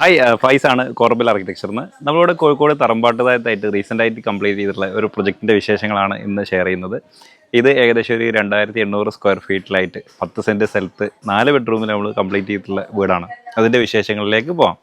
Hi ഫൈസാണ് corbel ആർക്കിടെക്ചറിന് നമ്മളിവിടെ Kozhikode തറമ്പാട്ടുതായത്തായിട്ട് റീസെൻ്റായിട്ട് complete ചെയ്തിട്ടുള്ള ഒരു പ്രൊജക്റ്റിൻ്റെ വിശേഷങ്ങളാണ് ഇന്ന് ഷെയർ ചെയ്യുന്നത്. ഇത് ഏകദേശം ഒരു 2800 സ്ക്വയർ ഫീറ്റിലായിട്ട് 10 സെൻറ്റ് സ്ഥലത്ത് 4 ബെഡ്റൂമിൽ നമ്മൾ കംപ്ലീറ്റ് ചെയ്തിട്ടുള്ള വീടാണ്. അതിൻ്റെ വിശേഷങ്ങളിലേക്ക് പോകാം.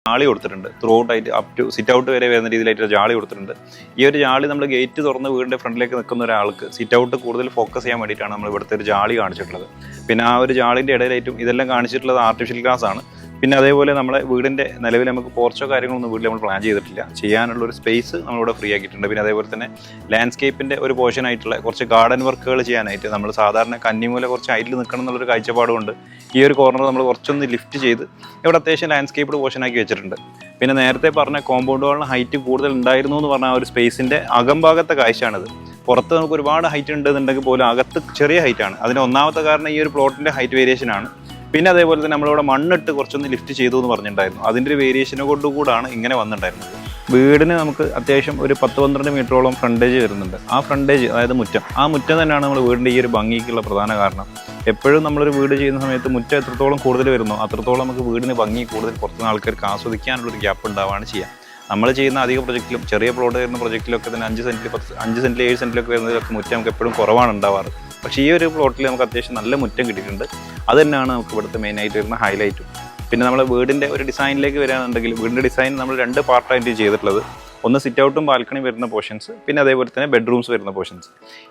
ജാളി കൊടുത്തിട്ടുണ്ട്. ത്രൂ ഔട്ട് ആയിട്ട് അപ് ടു സിറ്റ് ഔട്ട് വരെ വരുന്ന രീതിയിലായിട്ട് ജാളി കൊടുത്തിട്ടുണ്ട്. ഈ ഒരു ജാളി നമ്മൾ ഗേറ്റ് തുറന്ന് വീടിൻ്റെ ഫ്രണ്ടിലേക്ക് നിൽക്കുന്ന ഒരാൾക്ക് സിറ്റ് ഔട്ട് കൂടുതൽ ഫോക്കസ് ചെയ്യാൻ വേണ്ടിയിട്ടാണ് നമ്മൾ ഇവിടുത്തെ ഒരു ജാളി കാണിച്ചിട്ടുള്ളത്. പിന്നെ ആ ഒരു ജാളിൻ്റെ ഇടയിലായിട്ടും ഇതെല്ലാം കാണിച്ചിട്ടുള്ളത് ആർട്ടിഫിഷ്യൽ ഗ്രാസ് ആണ്. പിന്നെ അതേപോലെ നമ്മളെ വീടിൻ്റെ നിലവിൽ നമുക്ക് പോർച്ചോ കാര്യങ്ങളൊന്നും വീട്ടിൽ നമ്മൾ പ്ലാൻ ചെയ്തിട്ടില്ല. ചെയ്യാനുള്ളൊരു സ്പേസ് നമ്മളിവിടെ ഫ്രീ ആക്കിയിട്ടുണ്ട്. പിന്നെ അതേപോലെ തന്നെ ലാൻഡ്സ്കേപ്പിൻ്റെ ഒരു പോർഷൻ ആയിട്ടുള്ള കുറച്ച് ഗാർഡൻ വർക്കുകൾ ചെയ്യാനായിട്ട് നമ്മൾ സാധാരണ കന്നിമൂല കുറച്ച് ഹൈറ്റിൽ നിൽക്കണം എന്നുള്ളൊരു കാഴ്ചപ്പാടുകൊണ്ട് ഈ ഒരു കോർണർ നമ്മൾ കുറച്ചൊന്ന് ലിഫ്റ്റ് ചെയ്ത് ഇവിടെ അത്യാവശ്യം ലാൻഡ്സ്കേപ്ഡ് പോർഷൻ ആക്കി വെച്ചിട്ടുണ്ട്. പിന്നെ നേരത്തെ പറഞ്ഞ കോമ്പൗണ്ട് വാളിന് ഹൈറ്റ് കൂടുതൽ ഉണ്ടായിരുന്നു എന്ന് പറഞ്ഞ ആ ഒരു സ്പേസിൻ്റെ അകംഭാഗത്തെ കാഴ്ചയാണിത്. പുറത്ത് നമുക്ക് ഒരുപാട് ഹൈറ്റ് ഉണ്ടെന്നുണ്ടെങ്കിൽ പോലും അകത്ത് ചെറിയ ഹൈറ്റാണ്. അതിന് ഒന്നാമത്തെ കാരണം ഈ ഒരു പ്ലോട്ടിൻ്റെ ഹൈറ്റ് വേരിയേഷൻ ആണ്. പിന്നെ അതേപോലെ തന്നെ നമ്മളിവിടെ മണ്ണിട്ട് കുറച്ചൊന്ന് ലിഫ്റ്റ് ചെയ്തു എന്ന് പറഞ്ഞിട്ടുണ്ടായിരുന്നു. അതിൻ്റെ ഒരു വേരിയേഷനെ കൊണ്ടുകൂടാണ് ഇങ്ങനെ വന്നിട്ടുണ്ടായിരുന്നത്. വീടിന് നമുക്ക് അത്യാവശ്യം ഒരു 10-12 മീറ്ററോളം ഫ്രണ്ടേജ് വരുന്നുണ്ട്. ആ ഫ്രണ്ടേജ് അതായത് മുറ്റം, ആ മുറ്റം തന്നെയാണ് നമ്മൾ വീടിൻ്റെ ഈ ഒരു ഭംഗിക്കുള്ള പ്രധാന കാരണം. എപ്പോഴും നമ്മളൊരു വീട് ചെയ്യുന്ന സമയത്ത് മുറ്റം എത്രത്തോളം കൂടുതൽ വരുന്നോ അത്രത്തോളം നമുക്ക് വീടിന് ഭംഗി കൂടുതൽ പുറത്തുനിന്ന് ആൾക്കാർക്ക് ആസ്വദിക്കാനുള്ളൊരു ഗ്യാപ്പ് ഉണ്ടാവുകയാണ് ചെയ്യുക. നമ്മൾ ചെയ്യുന്ന അധിക പ്രൊജക്റ്റിലും ചെറിയ പ്ലോട്ട് വരുന്ന പ്രൊജക്റ്റിലൊക്കെ തന്നെ 5 സെൻറ്റിൽ 5 സെൻറ്റിൽ 7 സെൻറ്റിലൊക്കെ വരുന്നതിലൊക്കെ മുറ്റം നമുക്ക് എപ്പോഴും കുറവാണ് ഉണ്ടാവാറ്. പക്ഷേ ഈ ഒരു പ്ലോട്ടിൽ നമുക്ക് അത്യാവശ്യം നല്ല മുറ്റം കിട്ടിയിട്ടുണ്ട്. അത് തന്നെയാണ് നമുക്ക് ഇവിടുത്തെ മെയിനായിട്ട് വരുന്ന ഹൈലൈറ്റും. പിന്നെ നമ്മൾ വീടിൻ്റെ ഒരു ഡിസൈനിലേക്ക് വരികയാണെന്നുണ്ടെങ്കിൽ വീടിൻ്റെ ഡിസൈൻ നമ്മൾ 2 പാർട്ടായിട്ട് ചെയ്തിട്ടുള്ളത്. ഒന്ന് സിറ്റ് ഔട്ടും ബാൽക്കണി വരുന്ന പോർഷൻസ്, പിന്നെ അതേപോലെ തന്നെ ബെഡ്റൂംസ് വരുന്ന പോർഷൻസ്.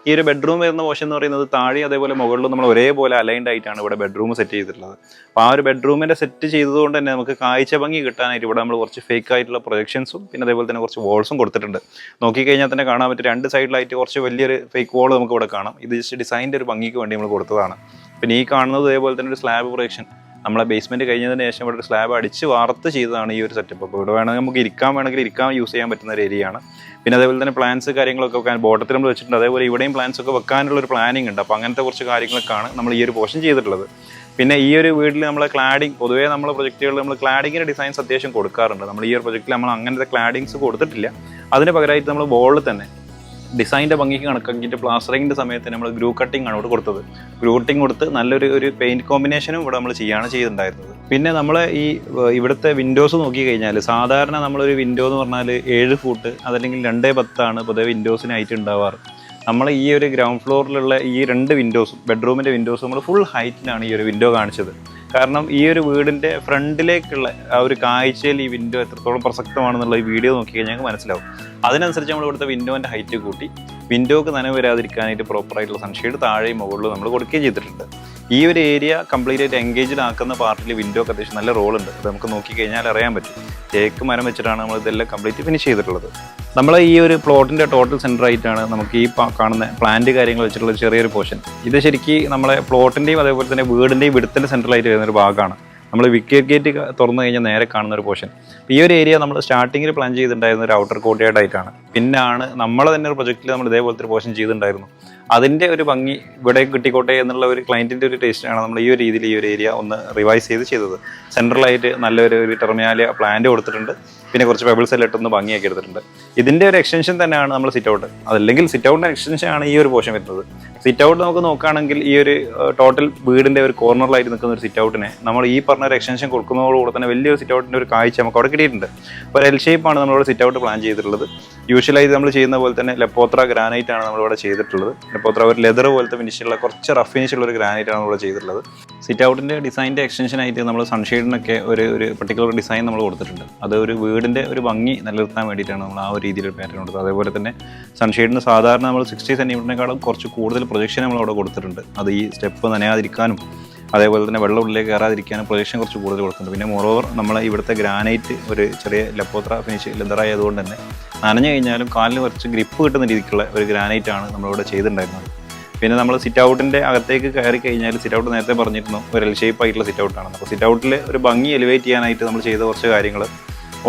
ഈ ഒരു ബെഡ്റൂം വരുന്ന പോർഷൻ എന്ന് പറയുന്നത് താഴെ അതേപോലെ മുകളിലും നമ്മൾ ഒരേപോലെ അലൈൻഡ് ആയിട്ടാണ് ഇവിടെ ബെഡ്റൂം സെറ്റ് ചെയ്തിട്ടുള്ളത്. അപ്പോൾ ആ ഒരു ബെഡ്റൂമിൻ്റെ സെറ്റ് ചെയ്തതുകൊണ്ട് തന്നെ നമുക്ക് കാഴ്ച ഭംഗി കിട്ടാനായിട്ട് ഇവിടെ നമ്മൾ കുറച്ച് ഫേക്ക് ആയിട്ടുള്ള പ്രൊജക്ഷൻസും പിന്നെ അതേപോലെ തന്നെ കുറച്ച് വാൾസും കൊടുത്തിട്ടുണ്ട്. നോക്കിക്കഴിഞ്ഞാൽ തന്നെ കാണാൻ പറ്റും 2 സൈഡിലായിട്ട് കുറച്ച് വലിയൊരു ഫേക്ക് വാൾ നമുക്ക് ഇവിടെ കാണാം. ഇത് ജസ്റ്റ് ഡിസൈനിൻ്റെ ഒരു ഭംഗിക്ക് വേണ്ടി നമ്മൾ കൊടുത്തതാണ്. പിന്നെ ഈ കാണുന്നത് അതേപോലെ തന്നെ ഒരു സ്ലാബ് പ്രൊജക്ഷൻ നമ്മളെ ബേസ്മെൻറ്റ് കഴിഞ്ഞതിന് ശേഷം ഇവിടെ ഒരു സ്ലാബ് അടിച്ച് വാർത്ത് ചെയ്തതാണ് ഈ ഒരു സെറ്റപ്പ്. അപ്പോൾ ഇവിടെ വേണമെങ്കിൽ നമുക്ക് വേണമെങ്കിൽ ഇരിക്കാൻ യൂസ് ചെയ്യാൻ പറ്റുന്ന ഒരു ഏരിയയാണ്. പിന്നെ അതേപോലെ തന്നെ പ്ലാൻസ് കാര്യങ്ങളൊക്കെ വെക്കാൻ ബോട്ടത്തിൽ നമ്മൾ വെച്ചിട്ടുണ്ട്. അതേപോലെ ഇവിടെയും പ്ലാൻസ് ഒക്കെ വെക്കാനുള്ള ഒരു പ്ലാനിങ് ഉണ്ട്. അപ്പോൾ അങ്ങനത്തെ കുറച്ച് കാര്യങ്ങളൊക്കെയാണ് നമ്മൾ ഈ ഒരു പോർഷൻ ചെയ്തിട്ടുള്ളത്. പിന്നെ ഈ ഒരു വീട്ടിൽ നമ്മൾ ക്ലാഡിങ് പൊതുവേ നമ്മളെ പ്രൊജക്റ്റുകളിൽ നമ്മൾ ക്ലാഡിങ്ങിൻ്റെ ഡിസൈൻസ് അത്യാവശ്യം കൊടുക്കാറുണ്ട്. നമ്മൾ ഈ ഒരു പ്രൊജക്റ്റിൽ നമ്മൾ അങ്ങനത്തെ ക്ലാഡിങ്സ് കൊടുത്തിട്ടില്ല. അതിന് പകരമായിട്ട് നമ്മൾ വോളിൽ തന്നെ ഡിസൈൻ്റെ ഭംഗിക്ക് കണക്കാക്കിയിട്ട് പ്ലാസ്റ്ററിങ്ങിൻ്റെ സമയത്ത് നമ്മൾ ഗ്രൂ കട്ടിംഗ് ആണ് ഇവിടെ കൊടുത്തത്. ഗ്രൂ കട്ടിങ് കൊടുത്ത് നല്ലൊരു പെയിൻറ്റ് കോമ്പിനേഷനും ഇവിടെ നമ്മൾ ചെയ്തിട്ടുണ്ടായിരുന്നത്. പിന്നെ നമ്മൾ ഇവിടുത്തെ വിൻഡോസ് നോക്കി കഴിഞ്ഞാൽ സാധാരണ നമ്മളൊരു വിൻഡോ എന്ന് പറഞ്ഞാൽ 7 ഫൂട്ട് അതല്ലെങ്കിൽ 2.10 പൊതുവെ വിൻഡോസിനായിട്ട് ഉണ്ടാവാറ്. നമ്മൾ ഈ ഒരു ഗ്രൗണ്ട് ഫ്ലോറിലുള്ള ഈ 2 വിൻഡോസും ബെഡ്റൂമിൻ്റെ വിൻഡോസും നമ്മൾ ഫുൾ ഹൈറ്റിലാണ് ഈ ഒരു വിൻഡോ കാണിച്ചത്. കാരണം ഈ ഒരു വീടിൻ്റെ ഫ്രണ്ടിലേക്കുള്ള ആ ഒരു കാഴ്ചയിൽ ഈ വിൻഡോ എത്രത്തോളം പ്രസക്തമാണെന്നുള്ള ഈ വീഡിയോ നോക്കി കഴിഞ്ഞാൽ ഞങ്ങൾക്ക് മനസ്സിലാവും. അതിനനുസരിച്ച് നമ്മൾ ഇവിടുത്തെ വിൻഡോൻ്റെ ഹൈറ്റ് കൂട്ടി വിൻഡോക്ക് നനവ് വരാതിരിക്കാനായിട്ട് പ്രോപ്പറായിട്ടുള്ള സൺഷെയ്ഡ് താഴെയും മുകളിലും നമ്മൾ കൊടുക്കുകയും ചെയ്തിട്ടുണ്ട്. ഈ ഒരു ഏരിയ കംപ്ലീറ്റ് ആയിട്ട് എൻഗേജ്ഡ് ആക്കുന്ന പാർട്ടിൽ വിൻഡോക്ക് അത്യാവശ്യം നല്ല റോളുണ്ട്. അത് നമുക്ക് നോക്കിക്കഴിഞ്ഞാൽ അറിയാൻ പറ്റും. തേക്ക് മരം വെച്ചിട്ടാണ് നമ്മൾ ഇതെല്ലാം കംപ്ലീറ്റ് ഫിനിഷ് ചെയ്തിട്ടുള്ളത്. നമ്മൾ ഈ ഒരു പ്ലോട്ടിൻ്റെ ടോട്ടൽ സെൻറ്റർ ആയിട്ടാണ് നമുക്ക് ഈ കാണുന്ന പ്ലാന്റ് കാര്യങ്ങൾ വെച്ചിട്ടുള്ള ചെറിയൊരു പോർഷൻ. ഇത് ശരിക്കും നമ്മളെ പ്ലോട്ടിൻ്റെയും അതേപോലെ തന്നെ വീടിൻ്റെയും വിടുത്തിൻ്റെ സെൻട്രലായിട്ട് വരുന്നൊരു ഭാഗമാണ്. നമ്മൾ വിക്കറ്റ് ഗേറ്റ് തുറന്നു കഴിഞ്ഞാൽ നേരെ കാണുന്ന ഒരു പോർഷൻ. ഈ ഒരു ഏരിയ നമ്മൾ സ്റ്റാർട്ടിങ്ങിൽ പ്ലാൻ ചെയ്തിട്ടുണ്ടായിരുന്ന ഒരു ഔട്ടർ കോർട്ട്യാർഡായിട്ടാണ്. പിന്നാണ് നമ്മളെ തന്നെ ഒരു പ്രൊജക്റ്റിൽ നമ്മൾ ഇതേപോലത്തെ ഒരു പോർഷൻ ചെയ്തിട്ടുണ്ടായിരുന്നു. അതിൻ്റെ ഒരു ഭംഗി ഇവിടെ കിട്ടിക്കോട്ടെ എന്നുള്ള ഒരു ക്ലയൻറ്റിൻ്റെ ഒരു ടേസ്റ്റാണ് നമ്മൾ ഈ ഒരു രീതിയിൽ ഈ ഒരു ഏരിയ ഒന്ന് റിവൈസ് ചെയ്തത്. സെൻട്രലായിട്ട് നല്ലൊരു ടെർമിനാലിയ പ്ലാന്റ് കൊടുത്തിട്ടുണ്ട്. പിന്നെ കുറച്ച് പെബിൾസ് എല്ലാം ഇട്ടൊന്ന് ഭംഗിയാക്കി എടുത്തിട്ടുണ്ട്. ഇതിൻ്റെ ഒരു എക്സ്റ്റൻഷൻ തന്നെയാണ് നമ്മൾ സിറ്റ് ഔട്ട്. അതല്ലെങ്കിൽ സിറ്റ് ഔട്ടിൻ്റെ എക്സ്റ്റൻഷൻ ആണ് ഈ ഒരു പോർഷൻ വരുന്നത്. സിറ്റ് ഔട്ട് നമുക്ക് നോക്കുകയാണെങ്കിൽ ഈ ഒരു ടോട്ടൽ വീടിൻ്റെ ഒരു കോർണറിലായിട്ട് നിൽക്കുന്ന ഒരു സിറ്റ് ഔട്ടിനെ നമ്മൾ ഈ പറഞ്ഞ ഒരു എക്സ്റ്റൻഷൻ കൊടുക്കുന്നതോടുകൂടെ തന്നെ വലിയൊരു സിറ്റ് ഔട്ടിൻ്റെ ഒരു കാഴ്ച നമുക്ക് അവിടെ കിട്ടിയിട്ടുണ്ട്. ഒരു എൽ ഷേപ്പാണ് നമ്മളിവിടെ സിറ്റ് ഔട്ട് പ്ലാൻ ചെയ്തിട്ടുള്ളത്. യൂഷ്വലായി നമ്മൾ ചെയ്യുന്ന പോലെ തന്നെ ലെപ്പോത്ര ഗ്രാനൈറ്റ് ആണ് നമ്മളിവിടെ ചെയ്തിട്ടുള്ളത്. ലെപ്പോത്ര ഒരു ലെതർ പോലത്തെ ഫിനിഷുള്ള കുറച്ച് റഫ് ഫിനിഷുള്ള ഒരു ഗ്രാനൈറ്റ് ആണ് ഇവിടെ ചെയ്തിട്ടുള്ളത്. സിറ്റ് ഔട്ടിൻ്റെ ഡിസൈനിൻ്റെ എക്സ്റ്റൻഷനായിട്ട് നമ്മൾ സൺഷെയ്ഡിനൊക്കെ ഒരു പർട്ടിക്കുലർ ഡിസൈൻ നമ്മൾ കൊടുത്തിട്ടുണ്ട്. അത് ഒരു വീടിൻ്റെ ഒരു ഭംഗി നിലനിർത്താൻ വേണ്ടിയിട്ടാണ് നമ്മൾ ആ ഒരു രീതിയിൽ പാറ്റേൺ കൊടുത്തത്. അതേപോലെ തന്നെ സൺഷെയ്ഡിന് സാധാരണ നമ്മൾ 60 സെൻറ്റിമീറ്ററിനേക്കാളും കുറച്ച് കൂടുതൽ പ്രൊജക്ഷൻ നമ്മൾ അവിടെ കൊടുത്തിട്ടുണ്ട്. അത് ഈ സ്റ്റെപ്പ് നനയാതിരിക്കാനും അതേപോലെ തന്നെ വെള്ളം ഉള്ളിലേക്ക് കയറാതിരിക്കാനും പ്രൊജക്ഷൻ കുറച്ച് കൂടുതൽ കൊടുക്കുന്നുണ്ട്. പിന്നെ മോറോവർ നമ്മളെ ഇവിടുത്തെ ഗ്രാനൈറ്റ് ഒരു ചെറിയ ലെപ്പോത്ര ഫിനിഷ് ലെതറായതുകൊണ്ട് തന്നെ നനഞ്ഞു കഴിഞ്ഞാലും കാലിന് കുറച്ച് ഗ്രിപ്പ് കിട്ടുന്ന രീതിക്കുള്ള ഒരു ഗ്രാനൈറ്റ് ആണ് നമ്മളിവിടെ ചെയ്തിട്ടുണ്ടായിരുന്നത്. പിന്നെ നമ്മൾ സിറ്റ് ഔട്ടിൻ്റെ അകത്തേക്ക് കയറി കഴിഞ്ഞാൽ സിറ്റ് ഔട്ട് നേരത്തെ പറഞ്ഞിരുന്നു ഒരു എൽ ഷേപ്പ് ആയിട്ടുള്ള സിറ്റ് ഔട്ടാണ്. അപ്പോൾ സിറ്റ് ഔട്ടിൽ ഒരു ഭംഗി എലിവേറ്റ് ചെയ്യാനായിട്ട് നമ്മൾ ചെയ്ത കുറച്ച് കാര്യങ്ങൾ,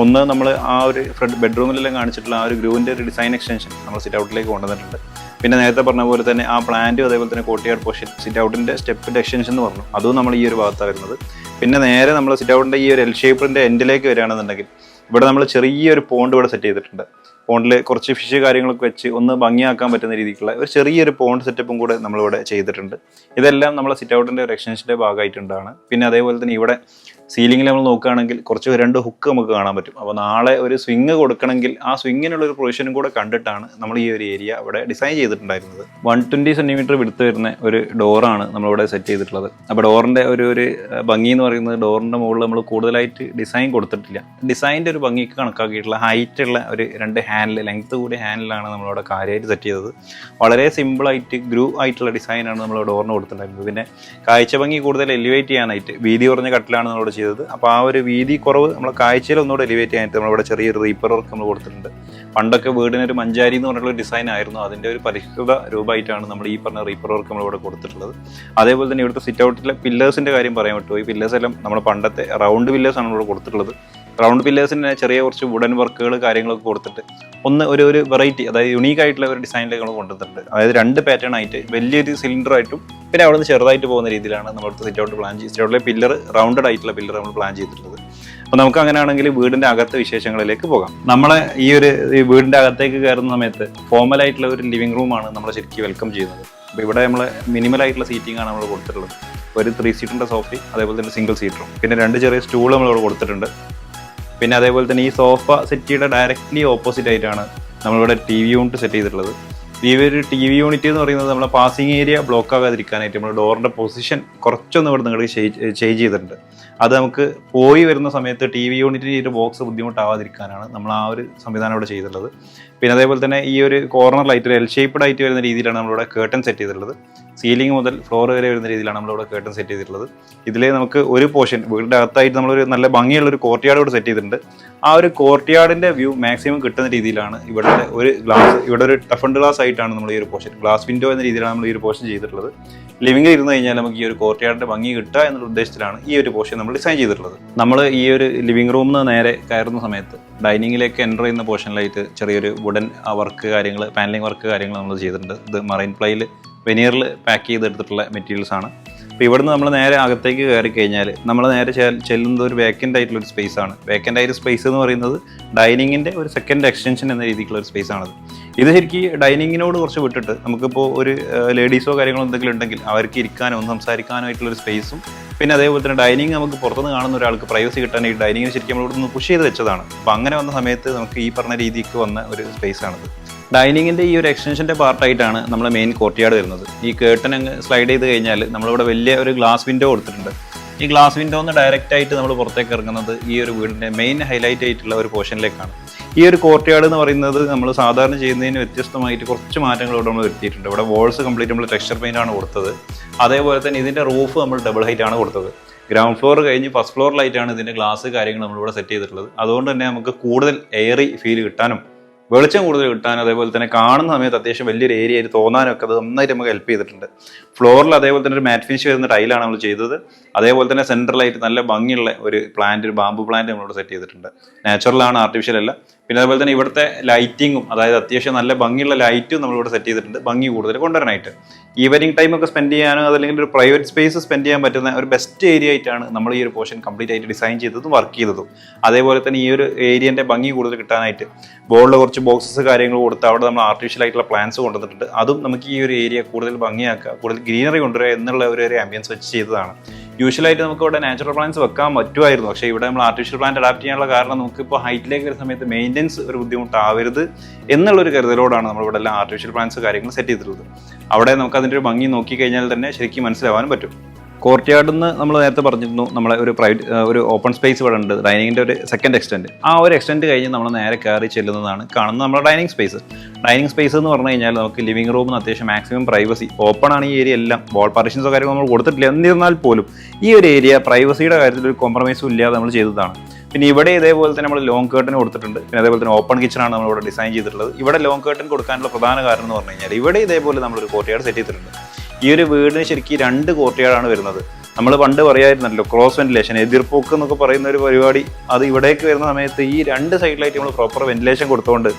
ഒന്ന് നമ്മൾ ആ ഒരു ഫ്രണ്ട് ബെഡ്റൂമിലെല്ലാം കാണിച്ചിട്ടുള്ള ആ ഒരു ഗ്രൂവിൻ്റെ ഒരു ഡിസൈൻ എക്സ്റ്റൻഷൻ നമ്മൾ സിറ്റ് ഔട്ടിലേക്ക് കൊണ്ടുവന്നിട്ടുണ്ട്. പിന്നെ നേരത്തെ പറഞ്ഞ പോലെ തന്നെ ആ പ്ലാന്റും അതേപോലെ തന്നെ കോർട്ട്യാർഡ് പോർഷൻ സിറ്റ് ഔട്ടിൻ്റെ സ്റ്റെപ്പിൻ്റെ എക്സ്റ്റൻഷൻ എന്ന് പറഞ്ഞു, അതും നമ്മൾ ഈ ഒരു ഭാഗത്താണ് വരുന്നത്. പിന്നെ നേരെ നമ്മൾ സിറ്റ് ഔട്ടിൻ്റെ ഈ ഒരു എൽ ഷേപ്പിൻ്റെ എൻഡിലേക്ക് വരികയാണെന്നുണ്ടെങ്കിൽ ഇവിടെ നമ്മൾ ചെറിയൊരു പോണ്ട് ഇവിടെ സെറ്റ് ചെയ്തിട്ടുണ്ട്. പോണ്ടിൽ കുറച്ച് ഫിഷ് കാര്യങ്ങളൊക്കെ വെച്ച് ഒന്ന് ഭംഗിയാക്കാൻ പറ്റുന്ന രീതിക്കുള്ള ഒരു ചെറിയൊരു പോണ്ട് സെറ്റപ്പും കൂടെ നമ്മളിവിടെ ചെയ്തിട്ടുണ്ട്. ഇതെല്ലാം നമ്മൾ സിറ്റ് ഔട്ടിൻ്റെ ഒരു എക്സ്റ്റൻഷൻ്റെ ഭാഗമായിട്ടുണ്ടാണ്. പിന്നെ അതേപോലെ തന്നെ ഇവിടെ സീലിംഗിൽ നമ്മൾ നോക്കുകയാണെങ്കിൽ കുറച്ച് 2 ഹുക്ക് നമുക്ക് കാണാൻ പറ്റും. അപ്പോൾ നാളെ ഒരു സ്വിങ് കൊടുക്കണമെങ്കിൽ ആ സ്വിങ്ങിനുള്ള ഒരു പ്രൊവിഷനും കൂടെ കണ്ടിട്ടാണ് നമ്മൾ ഈ ഒരു ഏരിയ ഇവിടെ ഡിസൈൻ ചെയ്തിട്ടുണ്ടായിരുന്നത്. 120 സെൻറ്റിമീറ്റർ വിടുത്ത് വരുന്ന ഒരു ഡോറാണ് നമ്മളിവിടെ സെറ്റ് ചെയ്തിട്ടുള്ളത്. അപ്പോൾ ഡോറിൻ്റെ ഒരു ഭംഗി എന്ന് പറയുന്നത് ഡോറിൻ്റെ മുകളിൽ നമ്മൾ കൂടുതലായിട്ട് ഡിസൈൻ കൊടുത്തിട്ടില്ല. ഡിസൈൻ്റെ ഒരു ഭംഗിക്ക് കണക്കാക്കിയിട്ടുള്ള ഹൈറ്റുള്ള ഒരു 2 ഹാൻഡിൽ, ലെങ്ത്ത് കൂടിയ ഹാൻഡിലാണ് നമ്മളിവിടെ കാര്യമായിട്ട് സെറ്റ് ചെയ്തത്. വളരെ സിമ്പിളായിട്ട് ഗ്രൂ ആയിട്ടുള്ള ഡിസൈനാണ് നമ്മൾ ഡോറിന് കൊടുത്തിട്ടുണ്ടായിരുന്നത്. പിന്നെ കാഴ്ച ഭംഗി കൂടുതൽ എലിവേറ്റ് ചെയ്യാനായിട്ട് വീതി കുറഞ്ഞ കട്ടിലാണ് നമ്മളിവിടെ ചെയ്തത്. അപ്പോൾ ആ ഒരു വീതി കുറവ് നമ്മളെ കാഴ്ചയിൽ ഒന്നുകൂടെ എലിവേറ്റ് ചെയ്യാനായിട്ട് നമ്മളിവിടെ ചെറിയൊരു റീപ്പർ വർക്ക് നമ്മൾ കൊടുത്തിട്ടുണ്ട്. പണ്ടൊക്കെ വീടിനൊരു മഞ്ചാരി എന്ന് പറഞ്ഞിട്ടുള്ള ഡിസൈൻ ആയിരുന്നു, അതിൻ്റെ ഒരു പരിഷ്കൃത രൂപമായിട്ടാണ് നമ്മൾ ഈ പറഞ്ഞ റീപ്പർ വർക്ക് നമ്മളിവിടെ കൊടുത്തിട്ടുള്ളത്. അതേപോലെ തന്നെ ഇവിടുത്തെ സിറ്റ് ഔട്ടിലെ പില്ലേഴ്സിൻ്റെ കാര്യം പറയാൻ പറ്റുമോ? ഈ പില്ലേഴ്സ് എല്ലാം നമ്മൾ പണ്ടത്തെ റൗണ്ട് പില്ലേഴ്സാണ് നമ്മളിവിടെ കൊടുത്തിട്ടുള്ളത്. റൗണ്ട് പില്ലേഴ്സിന് ചെറിയ കുറച്ച് വുഡൻ വർക്കുകൾ കാര്യങ്ങളൊക്കെ കൊടുത്തിട്ട് ഒരു വെറൈറ്റി, അതായത് യുണീക്ക് ആയിട്ടുള്ള ഒരു ഡിസൈനിലേക്ക് നമ്മൾ കൊണ്ടുവന്നിട്ടുണ്ട്. അതായത് 2 പാറ്റേൺ ആയിട്ട് വലിയൊരു സിലിണ്ടറായിട്ടും പിന്നെ അവിടെ നിന്ന് ചെറുതായിട്ട് പോകുന്ന രീതിയിലാണ് നമ്മളിവിടെ സിറ്റ് ഔട്ട് പ്ലാൻ ചെയ്ത് സിറ്റ് ഔട്ടിലെ പില്ലർ റൗണ്ടഡ് ആയിട്ടുള്ള പില്ലർ നമ്മൾ പ്ലാൻ ചെയ്തിട്ടുള്ളത്. അപ്പോൾ നമുക്ക് അങ്ങനെയാണെങ്കിൽ വീടിൻ്റെ അകത്തെ വിശേഷങ്ങളിലേക്ക് പോകാം. നമ്മളെ ഈ വീടിൻ്റെ അകത്തേക്ക് കയറുന്ന സമയത്ത് ഫോർമൽ ആയിട്ടുള്ള ഒരു ലിവിംഗ് റൂമാണ് നമ്മൾ ശരിക്കും വെൽക്കം ചെയ്യുന്നത്. അപ്പോൾ ഇവിടെ നമ്മൾ മിനിമൽ ആയിട്ടുള്ള സീറ്റിംഗ് ആണ് നമ്മൾ കൊടുത്തിട്ടുള്ളത്. ഒരു 3 സീറ്ററിൻ്റെ സോഫയും അതേപോലെ തന്നെ സിംഗിൾ സീറ്ററും പിന്നെ 2 ചെറിയ സ്റ്റൂൾ നമ്മളിവിടെ കൊടുത്തിട്ടുണ്ട്. പിന്നെ അതേപോലെ തന്നെ ഈ സോഫ സെറ്റിയുടെ ഡയറക്റ്റ്ലി ഓപ്പോസിറ്റ് ആയിട്ടാണ് നമ്മളിവിടെ TV യൂണിറ്റ് സെറ്റ് ചെയ്തിട്ടുള്ളത്. ഈ ഒരു TV യൂണിറ്റ് എന്ന് പറയുന്നത് നമ്മളെ പാസിംഗ് ഏരിയ ബ്ലോക്ക് ആകാതിരിക്കാനായിട്ട് നമ്മൾ ഡോറിൻ്റെ പൊസിഷൻ കുറച്ചൊന്നും ഇവിടെ നിങ്ങൾക്ക് ചേഞ്ച് ചെയ്തിട്ടുണ്ട്. അത് നമുക്ക് പോയി വരുന്ന സമയത്ത് TV യൂണിറ്റിന് ഈ ഒരു ബോക്സ് ബുദ്ധിമുട്ടാവാതിരിക്കാനാണ് നമ്മൾ ആ ഒരു സംവിധാനം ഇവിടെ ചെയ്തിട്ടുള്ളത്. പിന്നെ അതേപോലെ തന്നെ ഈ ഒരു കോർണറിലായിട്ട് എൽ ഷേപ്പ്ഡ് ആയിട്ട് വരുന്ന രീതിയിലാണ് നമ്മളിവിടെ കേർട്ടൻ സെറ്റ് ചെയ്തിട്ടുള്ളത്. സീലിംഗ് മുതൽ ഫ്ലോർ വരെ വരുന്ന രീതിയിലാണ് നമ്മളിവിടെ കേർട്ടൻ സെറ്റ് ചെയ്തിട്ടുള്ളത്. ഇതിലെ നമുക്ക് ഒരു പോർഷൻ വീടിൻ്റെ അകത്തായിട്ട് നമ്മളൊരു നല്ല ഭംഗിയുള്ള ഒരു കോർട്ട്യാർഡ് ഇവിടെ സെറ്റ് ചെയ്തിട്ടുണ്ട്. ആ ഒരു കോർട്ട്യാർഡിൻ്റെ വ്യൂ മാക്സിമം കിട്ടുന്ന രീതിയിലാണ് ഇവിടുത്തെ ഒരു ഇവിടെ ഒരു ടഫൻഡ് ഗ്ലാസ് ആയിട്ടാണ് നമ്മൾ ഈ ഒരു പോർഷൻ ഗ്ലാസ് വിൻഡോ എന്ന രീതിയിലാണ് നമ്മൾ ഈ ഒരു പോർഷൻ ചെയ്തിട്ടുള്ളത്. ലിവിംഗിൽ ഇരുന്ന് കഴിഞ്ഞാൽ നമുക്ക് ഈ ഒരു കോർട്ട്യാർഡിൻ്റെ ഭംഗി കിട്ടുക എന്നുള്ള ഉദ്ദേശത്തിലാണ് ഈ ഒരു പോർഷൻ നമ്മൾ ഡിസൈൻ ചെയ്തിട്ടുള്ളത്. നമ്മൾ ഈ ഒരു ലിവിംഗ് റൂമിൽ നിന്ന് നേരെ കയറുന്ന സമയത്ത് ഡൈനിങ്ങിലേക്ക് എൻ്റർ ചെയ്യുന്ന പോർഷനിലായിട്ട് ചെറിയൊരു വുഡൻ വർക്ക് കാര്യങ്ങൾ, പാനലിംഗ് വർക്ക് കാര്യങ്ങൾ നമ്മൾ ചെയ്തിട്ടുണ്ട്. ഇത് മറൈൻ പ്ലൈയിൽ വെനീറിൽ പാക്ക് ചെയ്തെടുത്തിട്ടുള്ള മെറ്റീരിയൽസ് ആണ്. അപ്പോൾ ഇവിടുന്ന് നമ്മൾ നേരെ അകത്തേക്ക് കയറി കഴിഞ്ഞാൽ നമ്മൾ നേരെ ചെല്ലുന്നത് ഒരു വേക്കൻ്റ് ആയിട്ടുള്ളൊരു സ്പേസ് ആണ്. വേക്കൻ്റ് ആയിട്ട് സ്പേസ് എന്ന് പറയുന്നത് ഡൈനിങ്ങിൻ്റെ ഒരു സെക്കൻഡ് എക്സ്റ്റൻഷൻ എന്ന രീതിക്കുള്ള ഒരു സ്പേസ് ആണത്. ഇത് ശരിക്കും ഡൈനിങ്ങിനോട് കുറച്ച് വിട്ടിട്ട് നമുക്കിപ്പോൾ ഒരു ലേഡീസോ കാര്യങ്ങളോ എന്തെങ്കിലും ഉണ്ടെങ്കിൽ അവർക്ക് ഇരിക്കാനോ ഒന്ന് സംസാരിക്കാനോ ആയിട്ടുള്ളൊരു സ്പേസും പിന്നെ അതേപോലെ തന്നെ ഡൈനിങ് നമുക്ക് പുറത്തുനിന്ന് കാണുന്ന ഒരാൾക്ക് പ്രൈവസി കിട്ടാൻ ഈ ഡൈനിങ്ങിന് ശരിക്കും നമ്മൾ ഇവിടെ നിന്ന് പുഷ് ചെയ്ത് വെച്ചതാണ്. അപ്പോൾ അങ്ങനെ വന്ന സമയത്ത് നമുക്ക് ഈ പറഞ്ഞ രീതിക്ക് വന്ന ഒരു സ്പേസ് ആണത്. ഡൈനിങ്ങിൻ്റെ ഈ ഒരു എക്സ്റ്റൻഷൻ്റെ പാർട്ടായിട്ടാണ് നമ്മുടെ മെയിൻ കോർട്ട്യാർഡ് വരുന്നത്. ഈ കേർട്ടൻ അങ്ങ് സ്ലൈഡ് ചെയ്ത് കഴിഞ്ഞാൽ നമ്മളിവിടെ വലിയ ഒരു ഗ്ലാസ് വിൻഡോ കൊടുത്തിട്ടുണ്ട്. ഈ ഗ്ലാസ് വിൻഡോ ഒന്ന് ഡയറക്റ്റ് ആയിട്ട് നമ്മൾ പുറത്തേക്ക് ഇറങ്ങുന്നത് ഈ ഒരു വീടിൻ്റെ മെയിൻ ഹൈലൈറ്റ് ആയിട്ടുള്ള ഒരു പോർഷനിലേക്കാണ്. ഈ ഒരു കോർട്ട്യാർഡ് എന്ന് പറയുന്നത് നമ്മൾ സാധാരണ ചെയ്യുന്നതിന് വ്യത്യസ്തമായിട്ട് കുറച്ച് മാറ്റങ്ങൾ ഇവിടെ നമ്മൾ വരുത്തിയിട്ടുണ്ട്. ഇവിടെ വോൾസ് കംപ്ലീറ്റ് നമ്മൾ ടെക്സ്ചർ പെയിൻ്റ് ആണ് കൊടുത്തത്. അതേപോലെ തന്നെ ഇതിൻ്റെ റൂഫ് നമ്മൾ ഡബിൾ ഹൈറ്റ് ആണ് കൊടുത്തത്. ഗ്രൗണ്ട് ഫ്ലോർ കഴിഞ്ഞ് ഫസ്റ്റ് ഫ്ലോറിലായിട്ടാണ് ഇതിൻ്റെ ഗ്ലാസ് കാര്യങ്ങൾ നമ്മളിവിടെ സെറ്റ് ചെയ്തിട്ടുള്ളത്. അതുകൊണ്ട് തന്നെ നമുക്ക് കൂടുതൽ എയറി ഫീൽ കിട്ടാനും വെളിച്ചം കൂടുതൽ കിട്ടാനും അതേപോലെ തന്നെ കാണുന്ന സമയത്ത് അത്യാവശ്യം വലിയൊരു ഏരിയ ആയിട്ട് തോന്നാനൊക്കെ അത് നന്നായിട്ട് നമുക്ക് ഹെൽപ്പ് ചെയ്തിട്ടുണ്ട്. ഫ്ലോറിൽ അതേപോലെ തന്നെ ഒരു മാറ്റ് ഫിനിഷ് വരുന്ന ടൈലാണ് നമ്മൾ ചെയ്തത്. അതേപോലെ തന്നെ സെൻട്രലായിട്ട് നല്ല ഭംഗിയുള്ള ഒരു പ്ലാന്റ്, ഒരു ബാമ്പു പ്ലാന്റ് നമ്മളിവിടെ സെറ്റ് ചെയ്തിട്ടുണ്ട്. നാച്ചുറലാണ്, ആർട്ടിഫിഷ്യൽ അല്ല. പിന്നെ അതുപോലെ തന്നെ ഇവിടുത്തെ ലൈറ്റിങ്ങും, അതായത് അത്യാവശ്യം നല്ല ഭംഗിയുള്ള ലൈറ്റും നമ്മളിവിടെ സെറ്റ് ചെയ്തിട്ടുണ്ട്, ഭംഗി കൂടുതൽ കൊണ്ടുവരാനായിട്ട്. ഈവനിങ് ടൈം ഒക്കെ സ്പെൻഡ് ചെയ്യാനോ അതല്ലെങ്കിൽ ഒരു പ്രൈവറ്റ് സ്പേസ് സ്പെൻഡ് ചെയ്യാൻ പറ്റുന്ന ഒരു ബെസ്റ്റ് ഏരിയ ആയിട്ടാണ് നമ്മൾ ഈ ഒരു പോർഷൻ കംപ്ലീറ്റ് ആയിട്ട് ഡിസൈൻ ചെയ്തതും വർക്ക് ചെയ്തതും. അതേപോലെ തന്നെ ഈ ഒരു ഏരിയൻ്റെ ഭംഗി കൂടുതൽ കിട്ടാനായിട്ട് ബോർഡിൽ കുറച്ച് ബോക്സസ് കാര്യങ്ങൾ കൊടുത്ത് അവിടെ നമ്മൾ ആർട്ടിഫിഷ്യൽ ആയിട്ടുള്ള പ്ലാന്റ്സ് കൊണ്ടുവന്നിട്ടുണ്ട്. അതും നമുക്ക് ഈ ഒരു ഏരിയ കൂടുതൽ ഭംഗിയാക്കുക, കൂടുതൽ ഗ്രീനറി കൊണ്ടുവരിക എന്നുള്ള ഒരു ആംബിയൻസ് വെച്ച് ചെയ്തതാണ്. യൂഷ്വലായിട്ട് നമുക്ക് ഇവിടെ നാച്ചുറൽ പ്ലാന്റ്സ് വെക്കാൻ പറ്റുമായിരുന്നു, പക്ഷേ ഇവിടെ നമ്മൾ ആർട്ടിഫിഷ്യൽ പ്ലാന്റ് അഡാപ്റ്റ് ചെയ്യാനുള്ള കാരണം നമുക്കിപ്പോൾ ഹൈറ്റിലേക്ക് വരുന്ന സമയത്ത് മെയിൻ്റെനൻസ് ഒരു ബുദ്ധിമുട്ടാവരുത് എന്നുള്ളൊരു കരുതലോടാണ് നമ്മളിവിടെ എല്ലാം ആർട്ടിഫിഷ്യൽ പ്ലാന്റ്സ് കാര്യങ്ങൾ സെറ്റ് ചെയ്തിട്ടുള്ളത്. അവിടെ നമുക്ക് അതിൻ്റെ ഒരു ഭംഗി നോക്കിക്കഴിഞ്ഞാൽ തന്നെ ശരിക്കും മനസ്സിലാവാനും പറ്റും. കോർട്ട്യാർഡിൽ നിന്ന് നമ്മൾ നേരത്തെ പറഞ്ഞിരുന്നു നമ്മളെ ഒരു ഒരു ഓപ്പൺ സ്പേസ് ഇവിടെ ഉണ്ട്, ഡൈനിങ്ങിൻ്റെ ഒരു സെക്കൻഡ് എക്സ്റ്റെൻറ്റ്. ആ ഒരു എക്സ്റ്റെൻറ്റ് കഴിഞ്ഞ് നമ്മൾ നേരെ കയറി ചെല്ലുന്നതാണ് കാണുന്നത് നമ്മുടെ ഡൈനിങ് സ്പേസ്. ഡൈനിങ് സ്പേസ് എന്ന് പറഞ്ഞു കഴിഞ്ഞാൽ നമുക്ക് ലിവിംഗ് റൂമിന് അത്യാവശ്യം മാക്സിമം പ്രൈവസി, ഓപ്പൺ ആണ് ഈ ഏരിയ എല്ലാം, വാൾ പാർട്ടീഷൻസോ കാര്യങ്ങളോ നമ്മൾ കൊടുത്തിട്ടില്ല. എന്നിരുന്നാൽ പോലും ഈ ഒരു ഏരിയ പ്രൈവസിയുടെ കാര്യത്തിൽ ഒരു കോംപ്രമൈസും ഇല്ലാതെ നമ്മൾ ചെയ്തതാണ്. പിന്നെ ഇവിടെ ഇതേപോലെ തന്നെ നമ്മൾ ലോങ് കേർട്ടൻ കൊടുത്തിട്ടുണ്ട്. പിന്നെ അതേപോലെ തന്നെ ഓപ്പൺ കിച്ചണാണ് നമ്മളിവിടെ ഡിസൈൻ ചെയ്തിട്ടുള്ളത്. ഇവിടെ ലോങ് കേർട്ടൻ കൊടുക്കാനുള്ള പ്രധാന കാരണം എന്ന് പറഞ്ഞു കഴിഞ്ഞാൽ ഇവിടെ ഇതേപോലെ നമ്മളൊരു കോർട്ട്യാർഡ് സെറ്റ് ചെയ്തിട്ടുണ്ട്. ഈ ഒരു വീടിന് ശരിക്കും 2 കോർട്ട്യാർഡാണ് വരുന്നത്. നമ്മൾ പണ്ട് പറയായിരുന്നല്ലോ ക്രോസ് വെന്റിലേഷൻ, എതിർപ്പോക്ക് എന്നൊക്കെ പറയുന്ന ഒരു പരിപാടി, അത് ഇവിടേക്ക് വരുന്ന സമയത്ത് ഈ 2 സൈഡിലായിട്ട് നമ്മൾ പ്രോപ്പർ വെന്റിലേഷൻ കൊടുത്തുകൊണ്ട്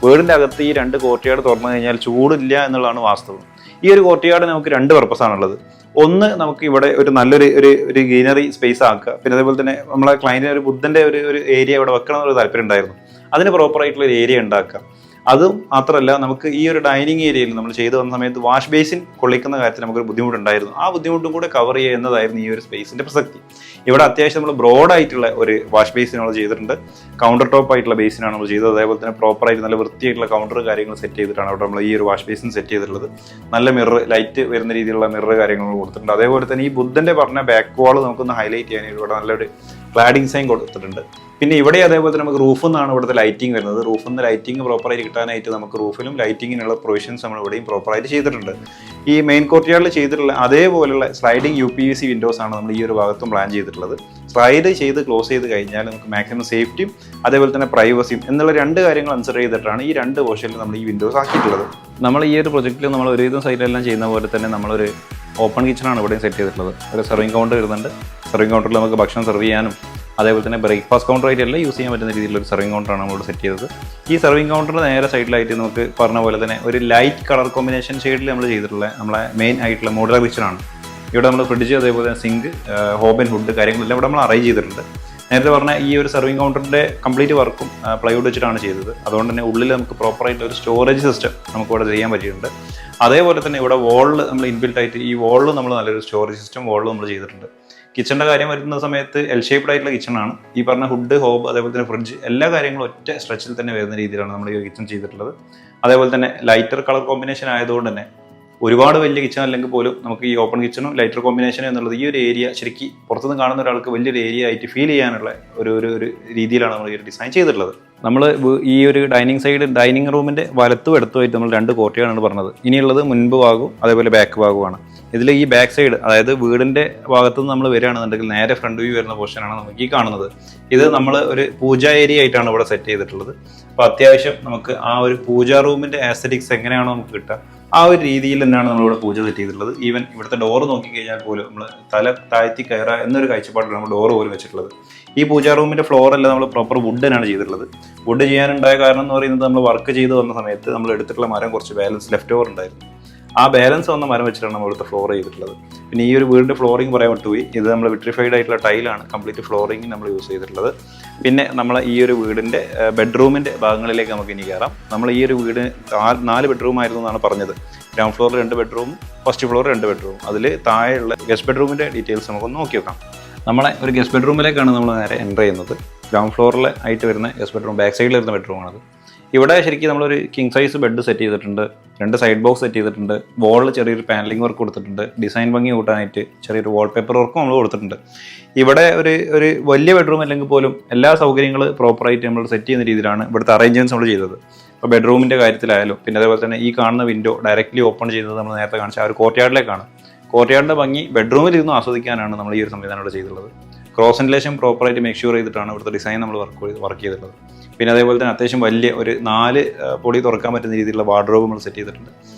വീടിൻ്റെ അകത്ത് ഈ 2 കോർട്ട്യാർഡ് തുറന്നു കഴിഞ്ഞാൽ ചൂടില്ല എന്നുള്ളതാണ് വാസ്തവം. ഈ ഒരു കോർട്ട്യാർഡ് നമുക്ക് 2 പർപ്പസാണുള്ളത്. ഒന്ന്, നമുക്ക് ഇവിടെ ഒരു നല്ലൊരു ഒരു ഗ്രീനറി സ്പേസ് ആക്കുക. പിന്നെ അതേപോലെ തന്നെ നമ്മളെ ക്ലയൻറ്റിന് ഒരു ബുദ്ധൻ്റെ ഒരു ഏരിയ ഇവിടെ വെക്കണം എന്നൊരു താല്പര്യം ഉണ്ടായിരുന്നു. അതിന് പ്രോപ്പറായിട്ടുള്ള ഒരു ഏരിയ ഉണ്ടാക്കുക. അതും മാത്രമല്ല, നമുക്ക് ഈ ഒരു ഡൈനിങ് ഏരിയയിൽ നമ്മൾ ചെയ്തു വന്ന സമയത്ത് വാഷ് ബേസിൻ കൊള്ളിക്കുന്ന കാര്യത്തിൽ നമുക്കൊരു ബുദ്ധിമുട്ടുണ്ടായിരുന്നു. ആ ബുദ്ധിമുട്ടും കൂടെ കവർ ചെയ്യുന്നതായിരുന്നു ഈ ഒരു സ്പേസിന്റെ പ്രസക്തി. ഇവിടെ അത്യാവശ്യം നമ്മൾ ബ്രോഡായിട്ടുള്ള ഒരു വാഷ് ബേസിൻ നമ്മൾ ചെയ്തിട്ടുണ്ട്. കൗണ്ടർ ടോപ്പ് ആയിട്ടുള്ള ബേസിനാണ് നമ്മൾ ചെയ്തത്. അതേപോലെ തന്നെ പ്രോപ്പറായിട്ട് നല്ല വൃത്തിയായിട്ടുള്ള കൗണ്ടർ കാര്യങ്ങൾ സെറ്റ് ചെയ്തിട്ടാണ് അവിടെ നമ്മൾ ഈ ഒരു വാഷ് ബേസിൻ സെറ്റ് ചെയ്തിട്ടുള്ളത്. നല്ല മിറർ, ലൈറ്റ് വരുന്ന രീതിയിലുള്ള മിറർ കാര്യങ്ങൾ കൊടുത്തിട്ടുണ്ട്. അതേപോലെ തന്നെ ഈ ബുദ്ധന്റെ പറഞ്ഞ ബാക്ക് വാൾ നമുക്കൊന്ന് ഹൈലൈറ്റ് ചെയ്യാനായിട്ട് ഇവിടെ നല്ലൊരു ക്ലാഡിംഗ് സൈൻ കൊടുത്തിട്ടുണ്ട്. പിന്നെ ഇവിടെ അതേപോലെ തന്നെ നമുക്ക് റൂഫിൽ നിന്നാണ് ഇവിടുത്തെ ലൈറ്റിംഗ് വരുന്നത്. റൂഫിൽ നിന്ന് ലൈറ്റിംഗ് പ്രോപ്പറായിട്ട് കിട്ടാനായിട്ട് നമുക്ക് റൂഫിലും ലൈറ്റിങ്ങിനുള്ള പ്രൊവിഷൻസ് നമ്മൾ ഇവിടെയും പ്രോപ്പറായിട്ട് ചെയ്തിട്ടുണ്ട്. ഈ മെയിൻ കോർട്ട്യാർഡിൽ ചെയ്തിട്ടുള്ള അതേപോലെയുള്ള സ്ലൈഡിംഗ് UPVC വിൻഡോസ് ആണ് നമ്മൾ ഈ ഒരു ഭാഗത്തും പ്ലാൻ ചെയ്തിട്ടുള്ളത്. സ്ലൈഡ് ചെയ്ത് ക്ലോസ് ചെയ്ത് കഴിഞ്ഞാൽ നമുക്ക് മാക്സിമം സേഫ്റ്റിയും അതേപോലെ തന്നെ പ്രൈവസിയും എന്നുള്ള 2 കാര്യങ്ങൾ കൺസിഡർ ചെയ്തിട്ടാണ് ഈ 2 പോർഷനിൽ നമ്മൾ ഈ വിൻഡോസ് ആക്കിയിട്ടുള്ളത്. നമ്മൾ ഈ ഒരു പ്രൊജക്റ്റിൽ നമ്മൾ ഒരുവിധം സൈഡിലെല്ലാം ചെയ്യുന്ന പോലെ തന്നെ നമ്മളൊരു ഓപ്പൺ കിച്ചണാണ് ഇവിടെയും സെറ്റ് ചെയ്തിട്ടുള്ളത്. ഒരു സർവിങ് കൗണ്ടർ വരുന്നുണ്ട്. സർവിങ് കൗണ്ടറിൽ നമുക്ക് ഭക്ഷണം സെർവ് ചെയ്യാനും അതേപോലെ തന്നെ ബ്രേക്ക്ഫാസ്റ്റ് കൗണ്ടറായിട്ട് എല്ലാം യൂസ് ചെയ്യാൻ പറ്റുന്ന രീതിയിലുള്ള ഒരു സർവിങ് കൗണ്ടറാണ് നമ്മളിവിടെ സെറ്റ് ചെയ്തത്. ഈ സർവിങ് കൗണ്ടറിന് നേരെ സൈഡിലായിട്ട് നമുക്ക് പറഞ്ഞ പോലെ തന്നെ ഒരു ലൈറ്റ് കളർ കോമ്പിനേഷൻ ഷെയ്ഡിൽ നമ്മൾ ചെയ്തിട്ടുള്ള നമ്മളെ മെയിൻ ആയിട്ടുള്ള മോഡുലാർ കിച്ചണാണ്. ഇവിടെ നമ്മൾ ഫ്രിഡ്ജ് അതേപോലെ തന്നെ സിങ്ക്, ഹോബൻ ഹുഡ് കാര്യങ്ങളെല്ലാം ഇവിടെ നമ്മൾ അറേഞ്ച് ചെയ്തിട്ടുണ്ട്. നേരത്തെ പറഞ്ഞ ഈ ഒരു സർവിങ് കൗണ്ടറിൻ്റെ കംപ്ലീറ്റ് വർക്കും പ്ലൈവുഡ് വെച്ചിട്ടാണ് ചെയ്തത്. അതുകൊണ്ട് തന്നെ ഉള്ളിൽ നമുക്ക് പ്രോപ്പറായിട്ട് ഒരു സ്റ്റോറേജ് സിസ്റ്റം നമുക്ക് ഇവിടെ ചെയ്യാൻ പറ്റിയിട്ടുണ്ട്. അതേപോലെ തന്നെ ഇവിടെ വാളിൽ നമ്മൾ ഇൻബിൽട്ട് ആയിട്ട് ഈ വാളിൽ നമ്മൾ നല്ലൊരു സ്റ്റോറേജ് സിസ്റ്റം വാളിൽ നമ്മൾ ചെയ്തിട്ടുണ്ട്. കിച്ചണിൻ്റെ കാര്യം വരുന്ന സമയത്ത് എൽ ഷേപ്ഡ് ആയിട്ടുള്ള കിച്ചണാണ്. ഈ പറഞ്ഞ ഹുഡ്, ഹോബ് അതേപോലെ തന്നെ ഫ്രിഡ്ജ് എല്ലാ കാര്യങ്ങളും ഒറ്റ സ്ട്രെച്ചിൽ തന്നെ വരുന്ന രീതിയിലാണ് നമ്മൾ ഈ കിച്ചൺ ചെയ്തിട്ടുള്ളത്. അതേപോലെ തന്നെ ലൈറ്റർ കളർ കോമ്പിനേഷൻ ആയതുകൊണ്ട് തന്നെ ഒരുപാട് വലിയ കിച്ചൺ അല്ലെങ്കിൽ പോലും നമുക്ക് ഈ ഓപ്പൺ കിച്ചണും ലൈറ്റർ കോമ്പിനേഷനും എന്നുള്ളത് ഈ ഒരു ഏരിയ ശരിക്കും പുറത്തുനിന്ന് കാണുന്ന ഒരാൾക്ക് വലിയൊരു ഏരിയ ആയിട്ട് ഫീൽ ചെയ്യാനുള്ള ഒരു രീതിയിലാണ് നമ്മൾ ഈ ഒരു ഡിസൈൻ ചെയ്തിട്ടുള്ളത്. നമ്മൾ ഈ ഒരു ഡൈനിങ് റൂമിൻ്റെ വലത്തും ഇടത്തുമായിട്ട് നമ്മൾ 2 കോർട്ട്യാർഡാണ് പറഞ്ഞത്. ഇനിയുള്ളത് മുൻപ് ഭാഗവും അതേപോലെ ബാക്ക് ഭാഗവുമാണ്. ഇതിൽ ഈ ബാക്ക് സൈഡ്, അതായത് വീടിൻ്റെ ഭാഗത്തു നിന്ന് നമ്മൾ വരികയാണെന്നുണ്ടെങ്കിൽ നേരെ ഫ്രണ്ട് വ്യൂ വരുന്ന പോർഷനാണ് നമുക്ക് ഈ കാണുന്നത്. ഇത് നമ്മൾ ഒരു പൂജ ഏരിയ ആയിട്ടാണ് ഇവിടെ സെറ്റ് ചെയ്തിട്ടുള്ളത്. അപ്പോൾ അത്യാവശ്യം നമുക്ക് ആ ഒരു പൂജാ റൂമിൻ്റെ ആസ്തറ്റിക്സ് എങ്ങനെയാണോ നമുക്ക് കിട്ടുക ആ ഒരു രീതിയിൽ തന്നെയാണ് നമ്മളിവിടെ പൂജ സെറ്റ് ചെയ്തിട്ടുള്ളത്. ഈവൻ ഇവിടുത്തെ ഡോറ് നോക്കിക്കഴിഞ്ഞാൽ പോലും നമ്മൾ തല താഴ്ത്തി കയറുക എന്നൊരു കാഴ്ചപ്പാടിലാണ് നമ്മൾ ഡോറ് പോലും വെച്ചിട്ടുള്ളത്. ഈ പൂജാ റൂമിൻ്റെ ഫ്ലോറെല്ലാം നമ്മൾ പ്രോപ്പർ വുഡിനാണ് ചെയ്തിട്ടുള്ളത്. വുഡ് ചെയ്യാനുണ്ടായ കാരണം എന്ന് പറയുന്നത് നമ്മൾ വർക്ക് ചെയ്ത് വന്ന സമയത്ത് നമ്മൾ എടുത്തിട്ടുള്ള മരം കുറച്ച് ബാലൻസ് ലെഫ്റ്റ് ഓവർ ഉണ്ടായിരുന്നു. ആ ബാലൻസ് വന്ന മരം വെച്ചിട്ടാണ് നമ്മൾ ഇവിടുത്തെ ഫ്ലോർ ചെയ്തിട്ടുള്ളത്. പിന്നെ ഈ ഒരു വീടിൻ്റെ ഫ്ലോറിംഗ് പറയാൻ വിട്ടുപോയി. ഇത് നമ്മൾ വിട്രിഫൈഡ് ആയിട്ടുള്ള ടൈലാണ് കംപ്ലീറ്റ് ഫ്ലോറിംഗ് നമ്മൾ യൂസ് ചെയ്തിട്ടുള്ളത്. പിന്നെ നമ്മൾ ഈ ഒരു വീടിൻ്റെ ബെഡ്റൂമിൻ്റെ ഭാഗങ്ങളിലേക്ക് നമുക്ക് ഇനി കയറാം. നമ്മൾ ഈ ഒരു വീട് 4 ബെഡ്റൂം ആയിരുന്നു എന്നാണ് പറഞ്ഞത്. ഗ്രൗണ്ട് ഫ്ലോറിൽ 2 ബെഡ്റൂം, ഫസ്റ്റ് ഫ്ലോറിൽ 2 ബെഡ്റൂം. അതിൽ താഴെയുള്ള ഗസ്റ്റ് ബെഡ്റൂമിൻ്റെ ഡീറ്റെയിൽസ് നമുക്കൊന്ന് നോക്കി വെക്കാം. നമ്മളെ ഒരു ഗസ്റ്റ് ബെഡ്റൂമിലേക്കാണ് നമ്മൾ നേരെ എൻ്റർ ചെയ്യുന്നത്. ഗ്രൗണ്ട് ഫ്ലോറിൽ ആയിട്ട് വരുന്ന ഗസ്റ്റ് ബെഡ്റൂം, ബാക്ക് സൈഡിൽ വരുന്ന ബെഡ്റൂമാണത്. ഇവിടെ ശരിക്കും നമ്മളൊരു കിങ് സൈസ് ബെഡ് സെറ്റ് ചെയ്തിട്ടുണ്ട്. 2 സൈഡ് ബോക്സ് സെറ്റ് ചെയ്തിട്ടുണ്ട്. വോളിൽ ചെറിയൊരു പാനലിംഗ് വർക്ക് കൊടുത്തിട്ടുണ്ട്. ഡിസൈൻ ഭംഗി കൂട്ടാനായിട്ട് ചെറിയൊരു വാൾപേപ്പർ വർക്കും നമ്മൾ കൊടുത്തിട്ടുണ്ട്. ഇവിടെ ഒരു വലിയ ബെഡ്റൂം അല്ലെങ്കിൽ പോലും എല്ലാ സൗകര്യങ്ങളും പ്രോപ്പറായിട്ട് നമ്മൾ സെറ്റ് ചെയ്യുന്ന രീതിയിലാണ് ഇവിടുത്തെ അറേഞ്ച്മെൻറ്റ്സ് നമ്മൾ ചെയ്തത്. ഇപ്പോൾ ബെഡ്റൂമിൻ്റെ കാര്യത്തിലായാലും പിന്നെ അതേപോലെ തന്നെ ഈ കാണുന്ന വിൻഡോ ഡയറക്റ്റ്ലി ഓപ്പൺ ചെയ്തത് നമ്മൾ നേരത്തെ കാണിച്ച ആ ഒരു കോർട്ട്യാർഡിലേക്കാണ്. കോർട്ട്യാർഡിൻ്റെ ഭംഗി ബെഡ്റൂമിൽ ഇരുന്ന് ആസ്വദിക്കാനാണ് നമ്മൾ ഈ ഒരു സംവിധാനം ഇവിടെ ചെയ്തിട്ടുള്ളത്. ക്രോസ് വെന്റിലേഷൻ പ്രോപ്പറായിട്ട് മേക്ക് ഷുവർ ചെയ്തിട്ടാണ് ഇവിടുത്തെ ഡിസൈൻ നമ്മൾ വർക്ക് ചെയ്തിട്ടുള്ളത്. പിന്നെ അതേപോലെ തന്നെ അത്യാവശ്യം വലിയ ഒരു 4 പൊടി തുറക്കാൻ പറ്റുന്ന രീതിയിലുള്ള വാർഡ്രോബ് നമ്മൾ സെറ്റ് ചെയ്തിട്ടുണ്ട്.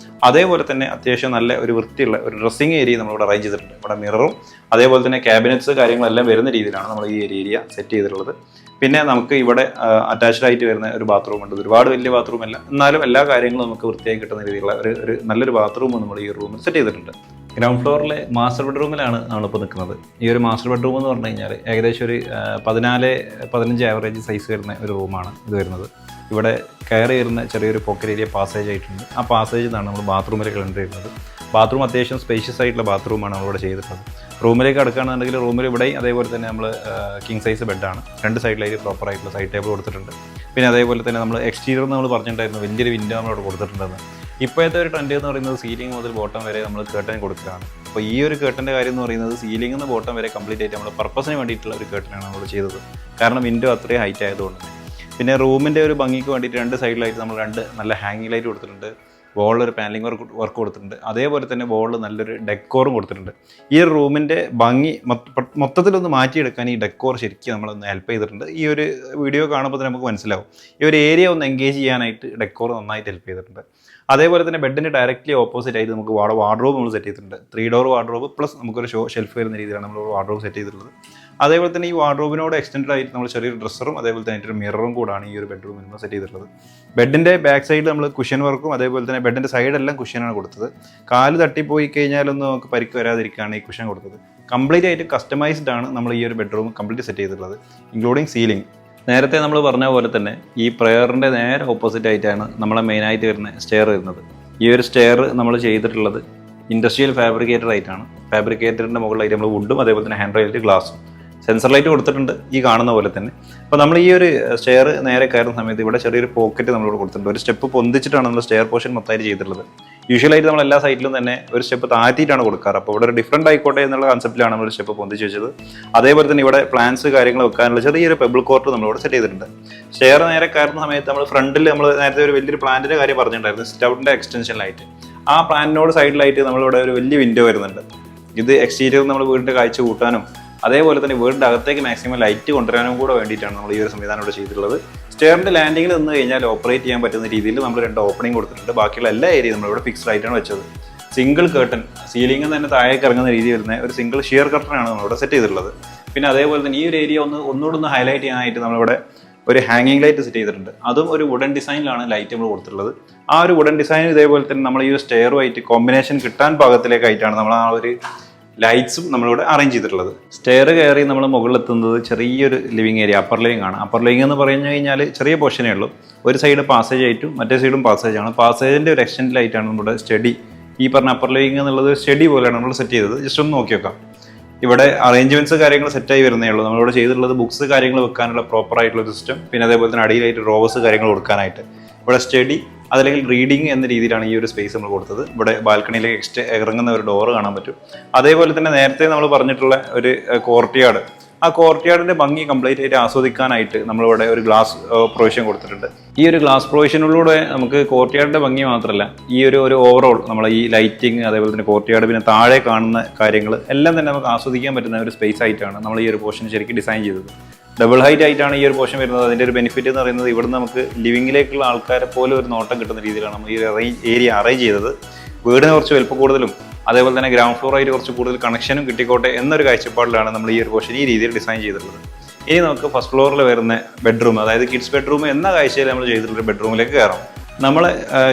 അതേപോലെ തന്നെ അത്യാവശ്യം നല്ല ഒരു വൃത്തിയുള്ള ഒരു ഡ്രസ്സിങ് ഏരിയ നമ്മളിവിടെ അറേഞ്ച് ചെയ്തിട്ടുണ്ട്. ഇവിടെ മിററും അതേപോലെ തന്നെ ക്യാബിനറ്റ്സ് കാര്യങ്ങളെല്ലാം വരുന്ന രീതിയിലാണ് നമ്മൾ ഈ ഏരിയ സെറ്റ് ചെയ്തിട്ടുള്ളത്. പിന്നെ നമുക്ക് ഇവിടെ അറ്റാച്ച്ഡ് ആയിട്ട് വരുന്ന ഒരു ബാത്റൂം ഉണ്ട്. ഒരുപാട് വലിയ ബാത്റൂം അല്ല, എന്നാലും എല്ലാ കാര്യങ്ങളും നമുക്ക് വൃത്തിയായി കിട്ടുന്ന രീതിയിലുള്ള ഒരു നല്ലൊരു ബാത്റൂം നമ്മൾ ഈ റൂമിൽ സെറ്റ് ചെയ്തിട്ടുണ്ട്. ഗ്രൗണ്ട് ഫ്ലോറിലെ മാസ്റ്റർ ബെഡ്റൂമിലാണ് നമ്മളിപ്പോൾ നിൽക്കുന്നത്. ഈ ഒരു മാസ്റ്റർ ബെഡ്റൂം എന്ന് പറഞ്ഞു കഴിഞ്ഞാൽ ഏകദേശം ഒരു 14-15 ആവറേജ് സൈസ് വരുന്ന ഒരു റൂമാണ് ഇത് വരുന്നത്. ഇവിടെ കയറി വരുന്ന ചെറിയൊരു പോക്കറ്റ് ഏരിയ പാസേജ് ആയിട്ടുണ്ട്. ആ പാസേജിൽ നിന്നാണ് നമ്മൾ ബാത്റൂമിലേക്ക് എൻ്റർ ചെയ്യുന്നത്. ബാത്റൂം അത്യാവശ്യം സ്പേഷ്യസ് ആയിട്ടുള്ള ബാത്റൂമാണ് നമ്മളിവിടെ ചെയ്തിട്ടുള്ളത്. റൂമിലേക്ക് അടുക്കുകയാണെന്നുണ്ടെങ്കിൽ റൂമിൽ ഇവിടെ അതേപോലെ തന്നെ നമ്മൾ കിങ് സൈസ് ബെഡാണ്. 2 സൈഡിലായിട്ട് പ്രോപ്പർ ആയിട്ടുള്ള സൈഡ് ടേബിൾ കൊടുത്തിട്ടുണ്ട്. പിന്നെ അതേപോലെ തന്നെ നമ്മൾ എക്സ്റ്റീരിയർ നമ്മൾ പറഞ്ഞിട്ടുണ്ടായിരുന്നു വലിയൊരു വിൻഡോ നമ്മളിവിടെ കൊടുത്തിട്ടുണ്ടെന്ന്. ഇപ്പോഴത്തെ ഒരു ട്രെൻഡ് എന്ന് പറയുന്നത് സീലിംഗ് മുതൽ ബോട്ടം വരെ നമ്മൾ കേട്ടൻ കൊടുക്കുകയാണ്. അപ്പോൾ ഈ ഒരു കേട്ടൻ്റെ കാര്യം എന്ന് പറയുന്നത് സീലിംഗിൽ നിന്ന് ബോട്ടം വരെ കംപ്ലീറ്റ് ആയിട്ട് നമ്മൾ പർപ്പസിന് വേണ്ടിയിട്ടുള്ള ഒരു കേട്ടനാണ് നമ്മൾ ചെയ്തത്. കാരണം വിൻഡോ അത്രയും ഹൈറ്റ് ആയതുകൊണ്ട്. പിന്നെ റൂമിൻ്റെ ഒരു ഭംഗിക്ക് വേണ്ടിയിട്ട് 2 സൈഡിലായിട്ട് നമ്മൾ 2 നല്ല ഹാങ്ങിങ് ലൈറ്റ് കൊടുത്തിട്ടുണ്ട്. വോളിൽ ഒരു പാനലിംഗ് വർക്ക് കൊടുത്തിട്ടുണ്ട്. അതേപോലെ തന്നെ വോളിൽ നല്ലൊരു ഡെക്കോറും കൊടുത്തിട്ടുണ്ട്. ഈ ഒരു റൂമിൻ്റെ ഭംഗി മൊത്തത്തിലൊന്ന് മാറ്റിയെടുക്കാൻ ഈ ഡെക്കോർ ശരിക്കും നമ്മളൊന്ന് ഹെൽപ്പ് ചെയ്തിട്ടുണ്ട്. ഈ ഒരു വീഡിയോ കാണുമ്പോൾ തന്നെ നമുക്ക് മനസ്സിലാവും. ഈ ഒരു ഏരിയ ഒന്ന് എൻഗേജ് ചെയ്യാനായിട്ട് ഡെക്കോർ നന്നായിട്ട് ഹെൽപ്പ് ചെയ്തിട്ടുണ്ട്. അതേപോലെ തന്നെ ബെഡിന് ഡയറക്റ്റ്ലി ഓപ്പോസിറ്റ് ആയിട്ട് നമുക്ക് വാർഡ്രോബ് നമ്മൾ സെറ്റ് ചെയ്തിട്ടുണ്ട്. 3 ഡോർ വാർഡ്രോബ് പ്ലസ് നമുക്കൊരു ഷെൽഫ് വരുന്ന രീതിയിലാണ് നമ്മൾ വാർഡ്രോബ് സെറ്റ് ചെയ്തിട്ടുള്ളത്. അതേപോലെ തന്നെ ഈ വാർഡ്രോബിനോട് എക്സ്റ്റെൻഡ് ആയിട്ട് നമ്മൾ ചെറിയൊരു ഡ്രസ്സറും അതേപോലെ തന്നെ ഒരു മിററും കൂടാണ് ഈ ഒരു ബെഡ്റൂമിൽ നമ്മൾ സെറ്റ് ചെയ്തിട്ടുള്ളത്. ബെഡിൻ്റെ ബാക്ക് സൈഡിൽ നമ്മൾ കുഷൻ വർക്കും അതേപോലെ തന്നെ ബെഡിൻ്റെ സൈഡെല്ലാം കുഷനാണ് കൊടുത്തത്. കാല് തട്ടിപ്പോയി കഴിഞ്ഞാലൊന്നും നമുക്ക് പരിക്ക് വരാതിരിക്കുകയാണ് ഈ കുഷൻ കൊടുത്തത്. കംപ്ലീറ്റ് ആയിട്ട് കസ്റ്റമൈസ്ഡ് ആണ് നമ്മൾ ഈ ഒരു ബെഡ്റൂം കംപ്ലീറ്റ് സെറ്റ് ചെയ്തിട്ടുള്ളത്, ഇൻക്ലൂഡിങ് സീലിംഗ്. നേരത്തെ നമ്മൾ പറഞ്ഞ പോലെ തന്നെ ഈ പ്രയറിൻ്റെ നേരെ ഓപ്പോസിറ്റ് ആയിട്ടാണ് നമ്മളെ മെയിനായിട്ട് വരുന്ന സ്റ്റെയർ വരുന്നത്. ഈ ഒരു സ്റ്റെയർ നമ്മൾ ചെയ്തിട്ടുള്ളത് ഇൻഡസ്ട്രിയൽ ഫാബ്രിക്കേറ്റഡ് ആയിട്ടാണ്. ഫാബ്രിക്കേറ്ററിൻ്റെ മുകളിലായിട്ട് നമ്മൾ വുഡും അതേപോലെ തന്നെ ഹാൻഡ് റെയിലിൽ ഗ്ലാസും സെൻസർ ലൈറ്റ് കൊടുത്തിട്ടുണ്ട് ഈ കാണുന്ന പോലെ തന്നെ. അപ്പോൾ നമ്മൾ ഈ ഒരു സ്റ്റെയർ നേരെ കയറുന്ന സമയത്ത് ഇവിടെ ചെറിയൊരു പോക്കറ്റ് നമ്മളിവിടെ കൊടുത്തിട്ടുണ്ട്. ഒരു സ്റ്റെപ്പ് പൊന്തിച്ചിട്ടാണ് നമ്മൾ സ്റ്റെയർ പോർഷൻ മൊത്തമായിട്ട് ചെയ്തിട്ടുള്ളത്. യൂഷ്വലായിട്ട് നമ്മൾ എല്ലാ സൈറ്റിലും തന്നെ ഒരു സ്റ്റെപ്പ് താഴ്ത്തിയിട്ടാണ് കൊടുക്കാറ്. അപ്പോൾ ഇവിടെ ഒരു ഡിഫറൻറ്റ് ആയിക്കോട്ടെ എന്നുള്ള കൺസെപ്റ്റിലാണ് നമ്മൾ സ്റ്റെപ്പ് പൊന്തിച്ച് വെച്ചത്. അതേപോലെ തന്നെ ഇവിടെ പ്ലാന്റ്സ് കാര്യങ്ങൾ വെക്കാനുള്ള ചെറിയൊരു പെബിൾ കോർട്ട് നമ്മളിവിടെ സെറ്റ് ചെയ്തിട്ടുണ്ട്. സ്റ്റെയർ നേരെ കയറുന്ന സമയത്ത് നമ്മൾ ഫ്രണ്ടിൽ നമ്മൾ നേരത്തെ ഒരു വലിയൊരു പ്ലാന്റിൻ്റെ കാര്യം പറഞ്ഞിട്ടുണ്ടായിരുന്നു, സ്റ്റൗട്ടിൻ്റെ എക്സ്റ്റൻഷനിലായിട്ട്. ആ പ്ലാന്റിനോട് സൈഡിലായിട്ട് നമ്മളിവിടെ ഒരു വലിയ വിൻഡോ വരുന്നുണ്ട്. ഇത് എക്സ്റ്റീരിയർ നമ്മൾ വീടിൻ്റെ കാഴ്ച കൂട്ടാനും അതേപോലെ തന്നെ വീടിൻ്റെ അകത്തേക്ക് മാക്സിമം ലൈറ്റ് കൊണ്ടുവരാനും കൂടെ വേണ്ടിയിട്ടാണ് നമ്മൾ ഈ ഒരു സംവിധാനം ഇവിടെ ചെയ്തിട്ടുള്ളത്. സ്റ്റെയറിൻ്റെ ലാൻഡിങ്ങിൽ നിന്ന് കഴിഞ്ഞാൽ ഓപ്പറേറ്റ് ചെയ്യാൻ പറ്റുന്ന രീതിയിൽ നമ്മൾ 2 ഓപ്പണിംഗ് കൊടുത്തിട്ടുണ്ട്. ബാക്കിയുള്ള എല്ലാ ഏരിയയും നമ്മളിവിടെ ഫിക്സ്ഡ് ആയിട്ടാണ് വെച്ചത്. സിംഗിൾ കേർട്ടൻ സീലിംഗിൽ തന്നെ താഴേക്ക് ഇറങ്ങുന്ന രീതി വരുന്ന ഒരു സിംഗിൾ ഷിയർ കർട്ടനാണ് നമ്മളിവിടെ സെറ്റ് ചെയ്തിട്ടുള്ളത്. പിന്നെ അതേപോലെ തന്നെ ഈ ഒരു ഏരിയ ഒന്നുകൂടെ ഒന്ന് ഹൈലൈറ്റ് ചെയ്യാനായിട്ട് നമ്മളിവിടെ ഒരു ഹാങ്ങിങ് ലൈറ്റ് സെറ്റ് ചെയ്തിട്ടുണ്ട്. അതും ഒരു വുഡൻ ഡിസൈനിലാണ് ലൈറ്റ് നമ്മൾ കൊടുത്തിട്ടുള്ളത്. ആ ഒരു വുഡൻ ഡിസൈൻ ഇതേപോലെ തന്നെ നമ്മൾ ഈ ഒരു സ്റ്റെയറുമായിട്ട് കോമ്പിനേഷൻ കിട്ടാൻ പാകത്തിലേക്കായിട്ടാണ് നമ്മൾ ആ ഒരു ലൈറ്റ്സും നമ്മളിവിടെ അറേഞ്ച് ചെയ്തിട്ടുള്ളത്. സ്റ്റെയർ കയറി നമ്മൾ മുകളിലെത്തുന്നത് ചെറിയൊരു ലിവിങ് ഏരിയ, അപ്പർ ലിവിങ് ആണ്. അപ്പർ ലിവിങ് എന്ന് പറഞ്ഞു കഴിഞ്ഞാൽ ചെറിയ പോർഷനേ ഉള്ളൂ. ഒരു സൈഡ് പാസേജ് ആയിട്ടും മറ്റേ സൈഡും പാസേജ് ആണ്. പാസേജിൻ്റെ ഒരു എക്സ്റ്റെൻഡിലായിട്ടാണ് നമ്മുടെ സ്റ്റഡി, ഈ പറഞ്ഞ അപ്പർ ലിവിങ് എന്നുള്ളത് സ്റ്റഡി പോലെയാണ് നമ്മൾ സെറ്റ് ചെയ്തത്. ജസ്റ്റ് ഒന്ന് നോക്കി വെക്കാം. ഇവിടെ അറേഞ്ച്മെന്റ്സ് കാര്യങ്ങൾ സെറ്റായി വരുന്നേ ഉള്ളൂ. നമ്മളിവിടെ ചെയ്തിട്ടുള്ളത് ബുക്സ് കാര്യങ്ങൾ വെക്കാനുള്ള പ്രോപ്പർ ആയിട്ടുള്ള സിസ്റ്റം, പിന്നെ അതേപോലെ തന്നെ അടിയിലായിട്ട് റോവേഴ്സ് കാര്യങ്ങൾ കൊടുക്കാനായിട്ട് ഇവിടെ സ്റ്റഡി അതല്ലെങ്കിൽ റീഡിങ് എന്ന രീതിയിലാണ് ഈ ഒരു സ്പേസ് നമ്മൾ കൊടുത്തത്. ഇവിടെ ബാൽക്കണിയിലേക്ക് ഇറങ്ങുന്ന ഒരു ഡോറ് കാണാൻ പറ്റും. അതേപോലെ തന്നെ നേരത്തെ നമ്മൾ പറഞ്ഞിട്ടുള്ള ഒരു കോർട്ട്യാർഡ്, ആ കോർട്ട്യാർഡിന്റെ ഭംഗി കംപ്ലീറ്റ് ആയിട്ട് ആസ്വദിക്കാനായിട്ട് നമ്മളിവിടെ ഒരു ഗ്ലാസ് പ്രൊവിഷൻ കൊടുത്തിട്ടുണ്ട്. ഈ ഒരു ഗ്ലാസ് പ്രൊവിഷനിലൂടെ നമുക്ക് കോർട്ട്യാർഡിന്റെ ഭംഗി മാത്രമല്ല ഈ ഒരു ഓവറോൾ നമ്മൾ ഈ ലൈറ്റിങ് അതേപോലെ തന്നെ കോർട്ട്യാർഡ് പിന്നെ താഴെ കാണുന്ന കാര്യങ്ങൾ എല്ലാം തന്നെ നമുക്ക് ആസ്വദിക്കാൻ പറ്റുന്ന ഒരു സ്പേസ് ആയിട്ടാണ് നമ്മൾ ഈ ഒരു പോർഷൻ ശരിക്കും ഡിസൈൻ ചെയ്തത്. ഡബിൾ ഹൈറ്റ് ആയിട്ടാണ് ഈ ഒരു പോർഷൻ വരുന്നത്. അതിൻ്റെ ഒരു ബെനിഫിറ്റ് എന്ന് പറയുന്നത് ഇവിടെ നമുക്ക് ലിവിങ്ങിലേക്കുള്ള ആൾക്കാരെ പോലെ ഒരു നോട്ടം കിട്ടുന്ന രീതിയിലാണ് നമ്മൾ ഈ ഒരു ഏരിയ അറേഞ്ച് ചെയ്തത്. വീടിന് കുറച്ച് വലുപ്പം കൂടുതലും അതേപോലെ തന്നെ ഗ്രൗണ്ട് ഫ്ലോർ ആയിട്ട് കുറച്ച് കൂടുതൽ കണക്ഷനും കിട്ടിക്കോട്ടെ എന്നൊരു കാഴ്ചപ്പാടിലാണ് നമ്മൾ ഈ ഒരു പോർഷൻ ഈ രീതിയിൽ ഡിസൈൻ ചെയ്തിട്ടുള്ളത്. ഇനി നമുക്ക് ഫസ്റ്റ് ഫ്ലോറിൽ വരുന്ന ബെഡ്റൂം, അതായത് കിഡ്സ് ബെഡ്റൂം എന്ന കാഴ്ചയിൽ നമ്മൾ ചെയ്തിട്ടുള്ള ബെഡ്റൂമിലേക്ക് കയറാം. നമ്മൾ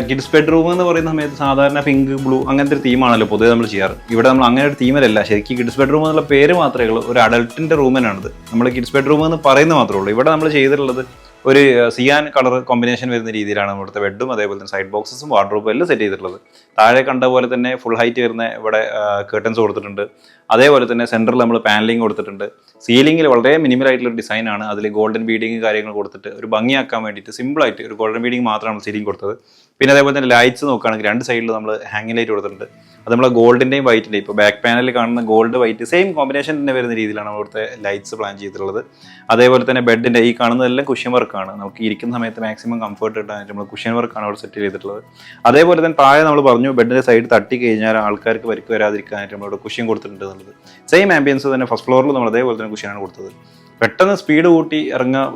കിഡ്സ് ബെഡ്റൂം എന്ന് പറയുന്ന സമയത്ത് സാധാരണ പിങ്ക് ബ്ലൂ അങ്ങനത്തെ ഒരു തീമാണല്ലോ പൊതുവെ നമ്മൾ ചെയ്യാറ്. ഇവിടെ നമ്മൾ അങ്ങനെ ഒരു തീമിലല്ല. ശരിക്കും കിഡ്സ് ബെഡ്റൂം എന്നുള്ള പേര് മാത്രമേ ഉള്ളൂ, ഒരു അഡൾട്ടിൻ്റെ റൂമിനാണിത്. നമ്മൾ കിഡ്സ് ബെഡ്റൂം എന്ന് പറയുന്നത് മാത്രമേ ഉള്ളൂ. ഇവിടെ നമ്മൾ ചെയ്തിട്ടുള്ളത് ഒരു സിയാൻ കളർ കോമ്പിനേഷൻ വരുന്ന രീതിയിലാണ് ഇവിടുത്തെ ബെഡും അതേപോലെ തന്നെ സൈഡ് ബോക്സസും വാർഡ്രോബും എല്ലാം സെറ്റ് ചെയ്തിട്ടുള്ളത്. താഴെ കണ്ട പോലെ തന്നെ ഫുൾ ഹൈറ്റ് വരുന്ന ഇവിടെ കേർട്ടൻസ് കൊടുത്തിട്ടുണ്ട്. അതേപോലെ തന്നെ സെൻറ്ററിൽ നമ്മൾ പാനലിംഗ് കൊടുത്തിട്ടുണ്ട്. സീലിംഗിൽ വളരെ മിനിമൽ ആയിട്ടുള്ള ഡിസൈനാണ്. അതിൽ ഗോൾഡൻ ബീഡിങ് കാര്യങ്ങൾ കൊടുത്തിട്ട് ഒരു ഭംഗിയാക്കാൻ വേണ്ടിയിട്ട് സിമ്പിളായിട്ട് ഒരു ഗോൾഡൻ ബീഡിങ് മാത്രമാണ് സീലിംഗ് കൊടുത്തത്. പിന്നെ അതേപോലെ തന്നെ ലൈറ്റ്സ് നോക്കുകയാണെങ്കിൽ 2 സൈഡിൽ നമ്മൾ ഹാങ്ങിങ് ലൈറ്റ് കൊടുത്തിട്ടുണ്ട്. അത് നമ്മളെ ഗോൾഡിൻ്റെയും വൈറ്റിൻ്റെയും ഇപ്പോൾ ബാക്ക് പാനലിൽ കാണുന്ന ഗോൾഡ് വൈറ്റ് സെയിം കോമ്പിനേഷൻ തന്നെ വരുന്ന രീതിയിലാണ് ഇവിടുത്തെ ലൈറ്റ്സ് പ്ലാൻ ചെയ്തിട്ടുള്ളത്. അതേപോലെ തന്നെ ബെഡിൻ്റെ ഈ കാണുന്നതെല്ലാം കുഷ്യൻ വർക്കാണ്. നമുക്ക് ഇരിക്കുന്ന സമയത്ത് മാക്സിമം കംഫർട്ട് കിട്ടാനായിട്ട് നമ്മൾ കുഷ്യൻ വർക്കാണ് അവിടെ സെറ്റ് ചെയ്തിട്ടുള്ളത്. അതേപോലെ തന്നെ താഴെ നമ്മൾ പറഞ്ഞു ബെഡിൻ്റെ സൈഡ് തട്ടി കഴിഞ്ഞാൽ ആൾക്കാർക്ക് പരിക്ക് വരാതിരിക്കാനായിട്ട് നമ്മളിവിടെ കുഷ്യൻ കൊടുത്തിട്ടുണ്ട് എന്നുള്ളത്. സെയിം ആംബിയൻസ് തന്നെ ഫസ്റ്റ് ഫ്ലോറിൽ നമ്മൾ അതേപോലെ തന്നെ കുഷ്യനാണ് കൊടുത്തത്. പെട്ടെന്ന് സ്പീഡ് കൂട്ടി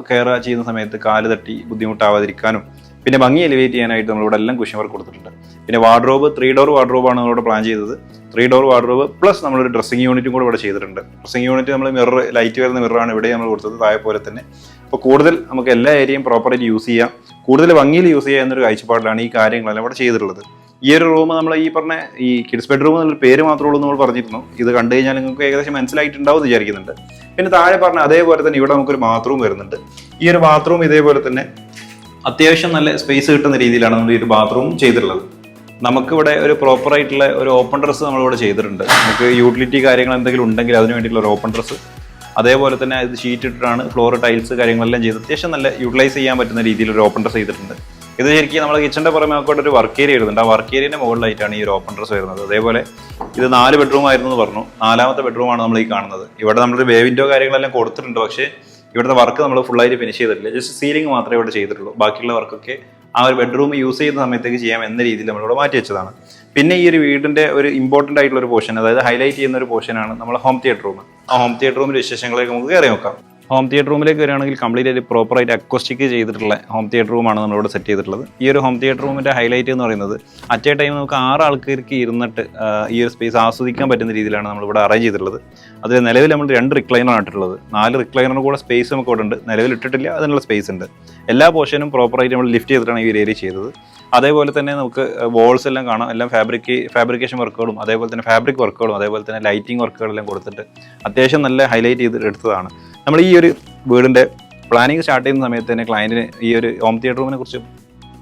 കയറുക ചെയ്യുന്ന സമയത്ത് കാല് തട്ടി ബുദ്ധിമുട്ടാവാതിരിക്കാനും പിന്നെ ഭംഗി എലിവേറ്റ് ചെയ്യാനായിട്ട് നമ്മളിവിടെ എല്ലാം കുഷ്യൻ വർക്ക് കൊടുത്തിട്ടുണ്ട്. പിന്നെ വാർഡ്രോബ് 3 ഡോർ വാർഡ്രോബാണ് നമ്മളിവിടെ പ്ലാൻ ചെയ്തത്. 3 ഡോർ വാർഡ്രോബ് പ്ലസ് നമ്മളൊരു ഡ്രസ്സിംഗ് യൂണിറ്റും കൂടെ ഇവിടെ ചെയ്തിട്ടുണ്ട്. ഡ്രസ്സിംഗ് യൂണിറ്റ് നമ്മൾ മിറർ ലൈറ്റ് വരുന്ന മിററാണ് ഇവിടെ നമ്മൾ കൊടുത്തത് താഴെ പോലെ തന്നെ. അപ്പോൾ കൂടുതൽ നമുക്ക് എല്ലാ ഏരിയയും പ്രോപ്പറായിട്ട് യൂസ് ചെയ്യാം, കൂടുതൽ ഭംഗിയിൽ യൂസ് ചെയ്യുക എന്നൊരു കാഴ്ചപ്പാടിലാണ് ഈ കാര്യങ്ങളെല്ലാം ഇവിടെ ചെയ്തിട്ടുള്ളത്. ഈ ഒരു റൂം നമ്മൾ ഈ പറഞ്ഞ ഈ കിഡ്സ് ബെഡ്റൂം എന്നുള്ള പേര് മാത്രമേ ഉള്ളൂ നമ്മൾ പറഞ്ഞിരുന്നു. ഇത് കണ്ടു കഴിഞ്ഞാൽ നിങ്ങൾക്ക് ഏകദേശം മനസ്സിലായിട്ടുണ്ടാവും എന്ന് വിചാരിക്കുന്നുണ്ട്. പിന്നെ താഴെ പറഞ്ഞ അതേപോലെ തന്നെ ഇവിടെ നമുക്കൊരു ബാത്റൂം വരുന്നുണ്ട്. ഈ ഒരു ബാത്റൂം ഇതേപോലെ തന്നെ അത്യാവശ്യം നല്ല സ്പേസ് കിട്ടുന്ന രീതിയിലാണ് നമ്മൾ ഈ ഒരു ബാത്റൂം ചെയ്തിട്ടുള്ളത്. നമുക്കിവിടെ ഒരു പ്രോപ്പറായിട്ടുള്ള ഒരു ഓപ്പൺ ഡ്രസ്സ് നമ്മളിവിടെ ചെയ്തിട്ടുണ്ട്. നമുക്ക് യൂട്ടിലിറ്റി കാര്യങ്ങൾ എന്തെങ്കിലും ഉണ്ടെങ്കിൽ അതിന് വേണ്ടിയിട്ടുള്ള ഒരു ഓപ്പൺ ഡ്രസ്സ്, അതേപോലെ തന്നെ ഇത് ഷീറ്റ് ഇട്ടിട്ടാണ് ഫ്ലോർ ടൈൽസ് കാര്യങ്ങളെല്ലാം ചെയ്ത് അത്യാവശ്യം നല്ല യൂട്ടിലൈസ് ചെയ്യാൻ പറ്റുന്ന രീതിയിൽ ഒരു ഓപ്പൺ ഡ്രസ്സ് ചെയ്തിട്ടുണ്ട്. ഇത് ശരിക്കും നമ്മുടെ കിച്ചൻ്റെ പുറമെ നമുക്ക് ഒരു വർക്ക് ഏരിയ വരുന്നുണ്ട്. ആ വർക്ക് ഏരിയൻ്റെ മുകളിലായിട്ടാണ് ഈ ഒരു ഓപ്പൺ ഡ്രസ്സ് വരുന്നത്. അതേപോലെ ഇത് 4 ബെഡ്റൂം ആയിരുന്നു എന്ന് പറഞ്ഞു. 4ാമത്തെ ബെഡ്റൂമാണ് നമ്മൾ ഈ കാണുന്നത്. ഇവിടെ നമ്മളൊരു ബേ വിൻഡോ കാര്യങ്ങളെല്ലാം കൊടുത്തിട്ടുണ്ട്. പക്ഷേ ഇവിടുത്തെ വർക്ക് നമ്മൾ ഫുള്ളായിട്ട് ഫിനിഷ് ചെയ്തിട്ടില്ല. ജസ്റ്റ് സീലിംഗ് മാത്രമേ ഇവിടെ ചെയ്തിട്ടുള്ളൂ. ബാക്കിയുള്ള വർക്കൊക്കെ ആ ഒരു ബെഡ്റൂം യൂസ് ചെയ്യുന്ന സമയത്തേക്ക് ചെയ്യാം എന്ന രീതിയിൽ നമ്മളിവിടെ മാറ്റി വെച്ചതാണ്. പിന്നെ ഈ ഒരു വീടിൻ്റെ ഒരു ഇമ്പോർട്ടൻ്റ് ആയിട്ടുള്ള ഒരു പോർഷൻ, അതായത് ഹൈലൈറ്റ് ചെയ്യുന്ന ഒരു പോർഷനാണ് നമ്മുടെ ഹോം തിയേറ്റർ റൂം. ആ ഹോം തിയേറ്റർ റൂമിൻ്റെ വിശേഷങ്ങളിലേക്ക് നമുക്ക് കയറി നോക്കാം. ഹോം തിയേറ്റർ റൂമിലേക്ക് വരികയാണെങ്കിൽ കംപ്ലീറ്റ് ആയിട്ട് പ്രോപ്പറായിട്ട് അക്വസ്റ്റിക് ചെയ്തിട്ടുള്ള ഹോം തിയേറ്റർ റൂമാണ് നമ്മളിവിടെ സെറ്റ് ചെയ്തിട്ടുള്ളത്. ഈ ഒരു ഹോം തിയേറ്റർ റൂമിൻ്റെ ഹൈലൈറ്റ് എന്ന് പറയുന്നത് അറ്റ് എ ടൈം നമുക്ക് 6 ആൾക്കാർക്ക് ഇരുന്നിട്ട് ഈ ഒരു സ്പേസ് ആസ്വദിക്കാൻ പറ്റുന്ന രീതിയിലാണ് നമ്മളിവിടെ അറേഞ്ച് ചെയ്തിട്ടുള്ളത്. അതിൽ നിലവിൽ നമ്മൾ 2 റിക്ലൈനറാണ് ഇട്ടിട്ടുള്ളത്. 4 റിക്ലൈനറിന് കൂടെ സ്പേസ് നമുക്ക് ഇവിടെ ഉണ്ട്. നിലവിൽ ഇട്ടിട്ടില്ല, അതിനുള്ള സ്പേസ് ഉണ്ട്. എല്ലാ പോർഷനും പ്രോപ്പറായിട്ട് നമ്മൾ ലിഫ്റ്റ് ചെയ്തിട്ടാണ് ഈ ഒരു ഏരിയ ചെയ്തത്. അതേപോലെ തന്നെ നമുക്ക് വോൾസ് എല്ലാം കാണാം. എല്ലാം ഫാബ്രിക്കേഷൻ വർക്കുകളും അതേപോലെ തന്നെ ഫാബ്രിക് വർക്കുകളും അതേപോലെ തന്നെ ലൈറ്റിംഗ് വർക്കുകളെല്ലാം കൊടുത്തിട്ട് അത്യാവശ്യം നല്ല ഹൈലൈറ്റ് ചെയ്ത് എടുത്തതാണ്. നമ്മൾ ഈ ഒരു വീടിൻ്റെ പ്ലാനിങ് സ്റ്റാർട്ട് ചെയ്യുന്ന സമയത്ത് തന്നെ ക്ലയൻറ്റിന് ഈ ഒരു ഹോം തിയേറ്റർ റൂമിനെ കുറിച്ച്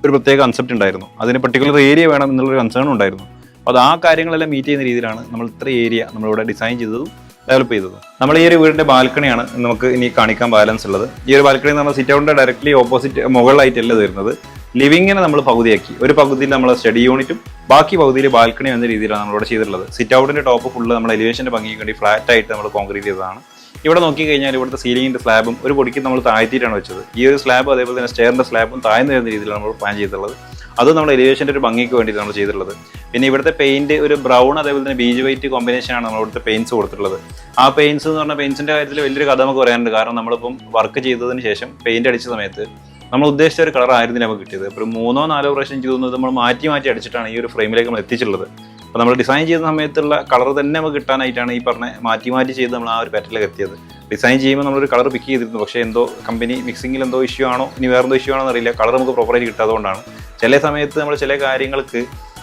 ഒരു പ്രത്യേക കൺസെപ്റ്റ് ഉണ്ടായിരുന്നു. അതിന് പർട്ടിക്കുലർ ഏരിയ വേണം എന്നുള്ളൊരു കൺസേൺ ഉണ്ടായിരുന്നു. അപ്പോൾ ആ കാര്യങ്ങളെല്ലാം മീറ്റ് ചെയ്യുന്ന രീതിയിലാണ് നമ്മൾ ഇത്ര ഏരിയ നമ്മളിവിടെ ഡിസൈൻ ചെയ്തതും ഡെവലപ്പ് ചെയ്തത്. നമ്മൾ ഈ ഒരു വീടിൻ്റെ ബാൽക്കണിയാണ് നമുക്ക് ഇനി കാണിക്കാൻ ബാലൻസ് ഉള്ളത്. ഈ ഒരു ബാൽക്കണി എന്ന് പറഞ്ഞാൽ സിറ്റ് ഔട്ടിൻ്റെ ഡയറക്റ്റ്ലി ഓപ്പോസിറ്റ് മുകളിലായിട്ടല്ല വരുന്നത്. ലിവിങ്ങിനെ നമ്മൾ പകുതിയാക്കി. ഒരു പകുതിയിൽ നമ്മൾ സ്റ്റഡി യൂണിറ്റും ബാക്കി പകുതിയിൽ ബാൽക്കണി എന്ന രീതിയിലാണ് നമ്മളിവിടെ ചെയ്തിട്ടുള്ളത്. സിറ്റ് ഔട്ടിൻ്റെ ടോപ്പ് ഫുള്ള് നമ്മൾ എലിവേഷൻ്റെ ഭംഗിക്ക് വേണ്ടി ഫ്ലാറ്റ് ആയിട്ട് നമ്മൾ കോൺക്രീറ്റ് ചെയ്തതാണ്. ഇവിടെ നോക്കിക്കഴിഞ്ഞാൽ ഇവിടുത്തെ സീലിംഗിൻ്റെ സ്ലാബും ഒരു പൊടിക്ക് നമ്മൾ താഴ്ത്തിയിട്ടാണ് വെച്ചത്. ഈ ഒരു സ്ലാബ് അതേപോലെ തന്നെ സ്റ്റെയറിൻ്റെ സ്ലാബും താഴ്ന്നു വരുന്ന രീതിയിലാണ് നമ്മൾ പ്ലാൻ ചെയ്തിട്ടുള്ളത്. അത് നമ്മൾ എലിവേഷൻ്റെ ഒരു ഭംഗിക്ക് വേണ്ടിയിട്ട് നമ്മൾ ചെയ്തിട്ടുള്ളത്. പിന്നെ ഇവിടുത്തെ പെയിൻറ്റ് ഒരു ബ്രൗൺ അതേപോലെ തന്നെ ബീജ് വൈറ്റ് കോമ്പിനേഷനാണ് നമ്മൾ ഇവിടുത്തെ പെയിൻറ്റ്സ് കൊടുത്തിട്ടുള്ളത്. ആ പെയിൻറ്റ്സ് എന്ന് പറഞ്ഞാൽ പെയിൻറ്റ്സിൻ്റെ കാര്യത്തിൽ വലിയൊരു കഥ നമുക്ക് പറയാനുണ്ട്. കാരണം നമ്മളിപ്പം വർക്ക് ചെയ്തതിന് ശേഷം പെയിൻറ്റ് അടിച്ച സമയത്ത് നമ്മൾ ഉദ്ദേശിച്ച ഒരു കളർ ആയിരുന്നില്ല നമുക്ക് കിട്ടിയത്. ഇപ്പോൾ 3-4 പ്രാവശ്യം ചെയ്തു നമ്മൾ മാറ്റി അടിച്ചിട്ടാണ് ഈ ഒരു ഫ്രെയിമിലേക്ക് നമ്മൾ എത്തിച്ചിട്ടുള്ളത്. അപ്പോൾ നമ്മൾ ഡിസൈൻ ചെയ്യുന്ന സമയത്തുള്ള കളർ തന്നെ നമുക്ക് കിട്ടാനായിട്ടാണ് ഈ പറഞ്ഞ മാറ്റി ചെയ്ത് നമ്മൾ ആ ഒരു പാറ്റേണിലേക്ക് എത്തിയത്. ഡിസൈൻ ചെയ്യുമ്പോൾ നമ്മളൊരു കളർ പിക്ക് ചെയ്തിരുന്നു. പക്ഷേ എന്തോ കമ്പനി മിക്സിങ്ങിൽ എന്തോ ഇഷ്യൂ ആണോ ഇനി വേറെന്തോ ഇഷ്യൂ ആണോ എന്നറിയില്ല, കളർ നമുക്ക് പ്രോപ്പറായിട്ട് കിട്ടാത്തതുകൊണ്ടാണ്. ചില സമയത്ത് നമ്മൾ ചില കാര്യങ്ങൾക്ക്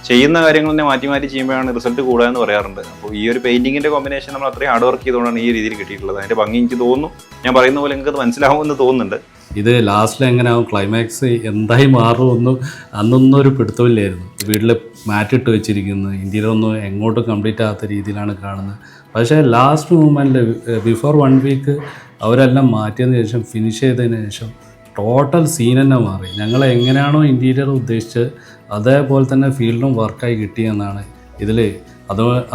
ചെയ്യുന്ന കാര്യങ്ങൾ തന്നെ മാറ്റി ചെയ്യുമ്പോഴാണ് റിസൾട്ട് കൂടുക എന്ന് പറയാറുണ്ട്. അപ്പോൾ ഈ ഒരു പെയിൻറ്റിങ്ങിൻ്റെ കോമ്പിനേഷൻ നമ്മൾ അത്രയും ഹാർഡ് വർക്ക് ചെയ്തുകൊണ്ടാണ് ഈ രീതിയിൽ കിട്ടിയിട്ടുള്ളത്. അതിൻ്റെ ഭംഗി എനിക്ക് തോന്നുന്നു, ഞാൻ പറയുന്ന പോലെ നിങ്ങൾക്ക് അത് മനസ്സിലാവുമെന്ന് തോന്നുന്നുണ്ട്. ഇത് ലാസ്റ്റിൽ എങ്ങനെയാവും, ക്ലൈമാക്സ് എന്തായി മാറുമെന്നും അന്നൊന്നും ഒരു പിടുത്തമില്ലായിരുന്നു. വീട്ടിൽ മാറ്റിട്ട് വെച്ചിരിക്കുന്നു, ഇന്ത്യയിലൊന്നും എങ്ങോട്ടും കംപ്ലീറ്റ് ആകാത്ത രീതിയിലാണ് കാണുന്നത്. പക്ഷേ ലാസ്റ്റ് മൂമെൻറ്റിൽ ബിഫോർ 1 വീക്ക് അവരെല്ലാം മാറ്റിയതിന് ശേഷം ഫിനിഷ് ചെയ്തതിന് ശേഷം ടോട്ടൽ സീൻ തന്നെ മാറി. ഞങ്ങൾ എങ്ങനെയാണോ ഇൻറ്റീരിയർ ഉദ്ദേശിച്ചത് അതേപോലെ തന്നെ ഫീൽഡും വർക്കായി കിട്ടിയെന്നാണ് ഇതിൽ.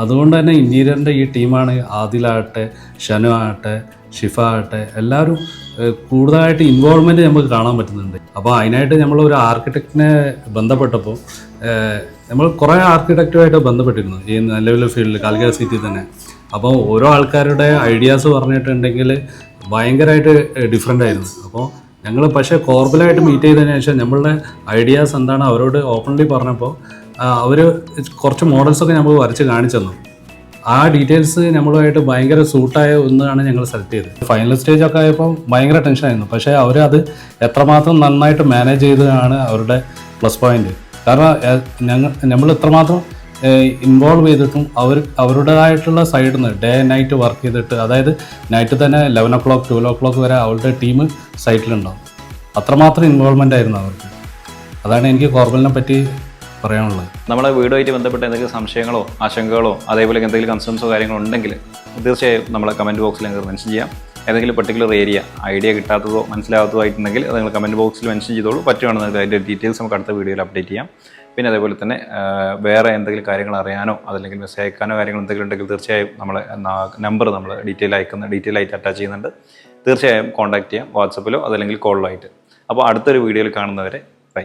അതുകൊണ്ട് തന്നെ ഇൻറ്റീരിയറിൻ്റെ ഈ ടീമാണ് ആദിലാകട്ടെ, ഷനു ആകട്ടെ, ഷിഫ ആകട്ടെ, എല്ലാവരും കൂടുതലായിട്ട് ഇൻവോൾവ്മെൻറ്റ് നമുക്ക് കാണാൻ പറ്റുന്നുണ്ട്. അപ്പോൾ അതിനായിട്ട് നമ്മളൊരു ആർക്കിടെക്റ്റിനെ ബന്ധപ്പെട്ടപ്പോൾ നമ്മൾ കുറേ ആർക്കിടെക്റ്റുമായിട്ട് ബന്ധപ്പെട്ടിരുന്നു ഈ നിലവിലെ ഫീൽഡിൽ കാലിക്കറ്റ് സിറ്റി തന്നെ. അപ്പോൾ ഓരോ ആൾക്കാരുടെ ഐഡിയാസ് പറഞ്ഞിട്ടുണ്ടെങ്കിൽ ഭയങ്കരമായിട്ട് ഡിഫറെൻ്റ് ആയിരുന്നു. അപ്പോൾ ഞങ്ങൾ പക്ഷേ കോർബലായിട്ട് മീറ്റ് ചെയ്തതിന് ശേഷം നമ്മളുടെ ഐഡിയാസ് എന്താണ് അവരോട് ഓപ്പൺലി പറഞ്ഞപ്പോൾ അവർ കുറച്ച് മോഡൽസൊക്കെ നമ്മൾ വരച്ച് കാണിച്ചു തന്നു. ആ ഡീറ്റെയിൽസ് നമ്മളുമായിട്ട് ഭയങ്കര സൂട്ടായ ഒന്നാണ് ഞങ്ങൾ സെലക്ട് ചെയ്തത്. ഫൈനൽ സ്റ്റേജൊക്കെ ആയപ്പോൾ ഭയങ്കര ടെൻഷനായിരുന്നു. പക്ഷേ അവരത് എത്രമാത്രം നന്നായിട്ട് മാനേജ് ചെയ്തതാണ് അവരുടെ പ്ലസ് പോയിന്റ്. കാരണം നമ്മൾ ഇത്രമാത്രം ഇൻവോൾവ് ചെയ്തിട്ടും അവരുടേതായിട്ടുള്ള സൈഡിൽ നിന്ന് ഡേ നൈറ്റ് വർക്ക് ചെയ്തിട്ട്, അതായത് നൈറ്റ് തന്നെ 11 o'clock 12 o'clock വരെ അവരുടെ ടീം സൈറ്റിലുണ്ടാവും. അത്രമാത്രം ഇൻവോൾവ്മെൻ്റ് ആയിരുന്നു അവർക്ക്. അതാണ് എനിക്ക് കോർബലിനെ പറ്റി പറയാനുള്ളത്. നമ്മളെ വീടുമായിട്ട് ബന്ധപ്പെട്ട എന്തെങ്കിലും സംശയങ്ങളോ ആശങ്കകളോ അതേപോലെ എന്തെങ്കിലും കൺസേൺസോ കാര്യങ്ങളോ ഉണ്ടെങ്കിൽ തീർച്ചയായും നമ്മളെ കമൻറ്റ് ബോക്സിൽ നിങ്ങൾക്ക് മെൻഷൻ ചെയ്യാം. ഏതെങ്കിലും പെർട്ടിക്കുലർ ഏരിയ ഐഡിയ കിട്ടാത്തതോ മനസ്സിലാകാത്തതോ ആയിട്ടുണ്ടെങ്കിൽ അത് നിങ്ങൾ കമൻറ്റ് ബോക്സിൽ മെൻഷൻ ചെയ്തോളൂ. പറ്റുവാണെന്നുണ്ടെങ്കിൽ അതിൻ്റെ ഡീറ്റെയിൽസ് നമുക്ക് അടുത്ത വീഡിയോയിൽ അപ്ഡേറ്റ് ചെയ്യാം. പിന്നെ അതേപോലെ തന്നെ വേറെ എന്തെങ്കിലും കാര്യങ്ങൾ അറിയാനോ അതല്ലെങ്കിൽ മെസ്സേജ് അയക്കാനോ കാര്യങ്ങൾ എന്തെങ്കിലും ഉണ്ടെങ്കിൽ തീർച്ചയായും നമ്മളെ നമ്പർ നമ്മൾ ഡീറ്റെയിൽ ആയിട്ട് അറ്റാച്ച് ചെയ്യുന്നുണ്ട്. തീർച്ചയായും കോൺടാക്ട് ചെയ്യാം, വാട്സപ്പിലോ അതല്ലെങ്കിൽ കോളിലോ ആയിട്ട്. അപ്പോൾ അടുത്തൊരു വീഡിയോയിൽ കാണുന്നവരെ ബൈ.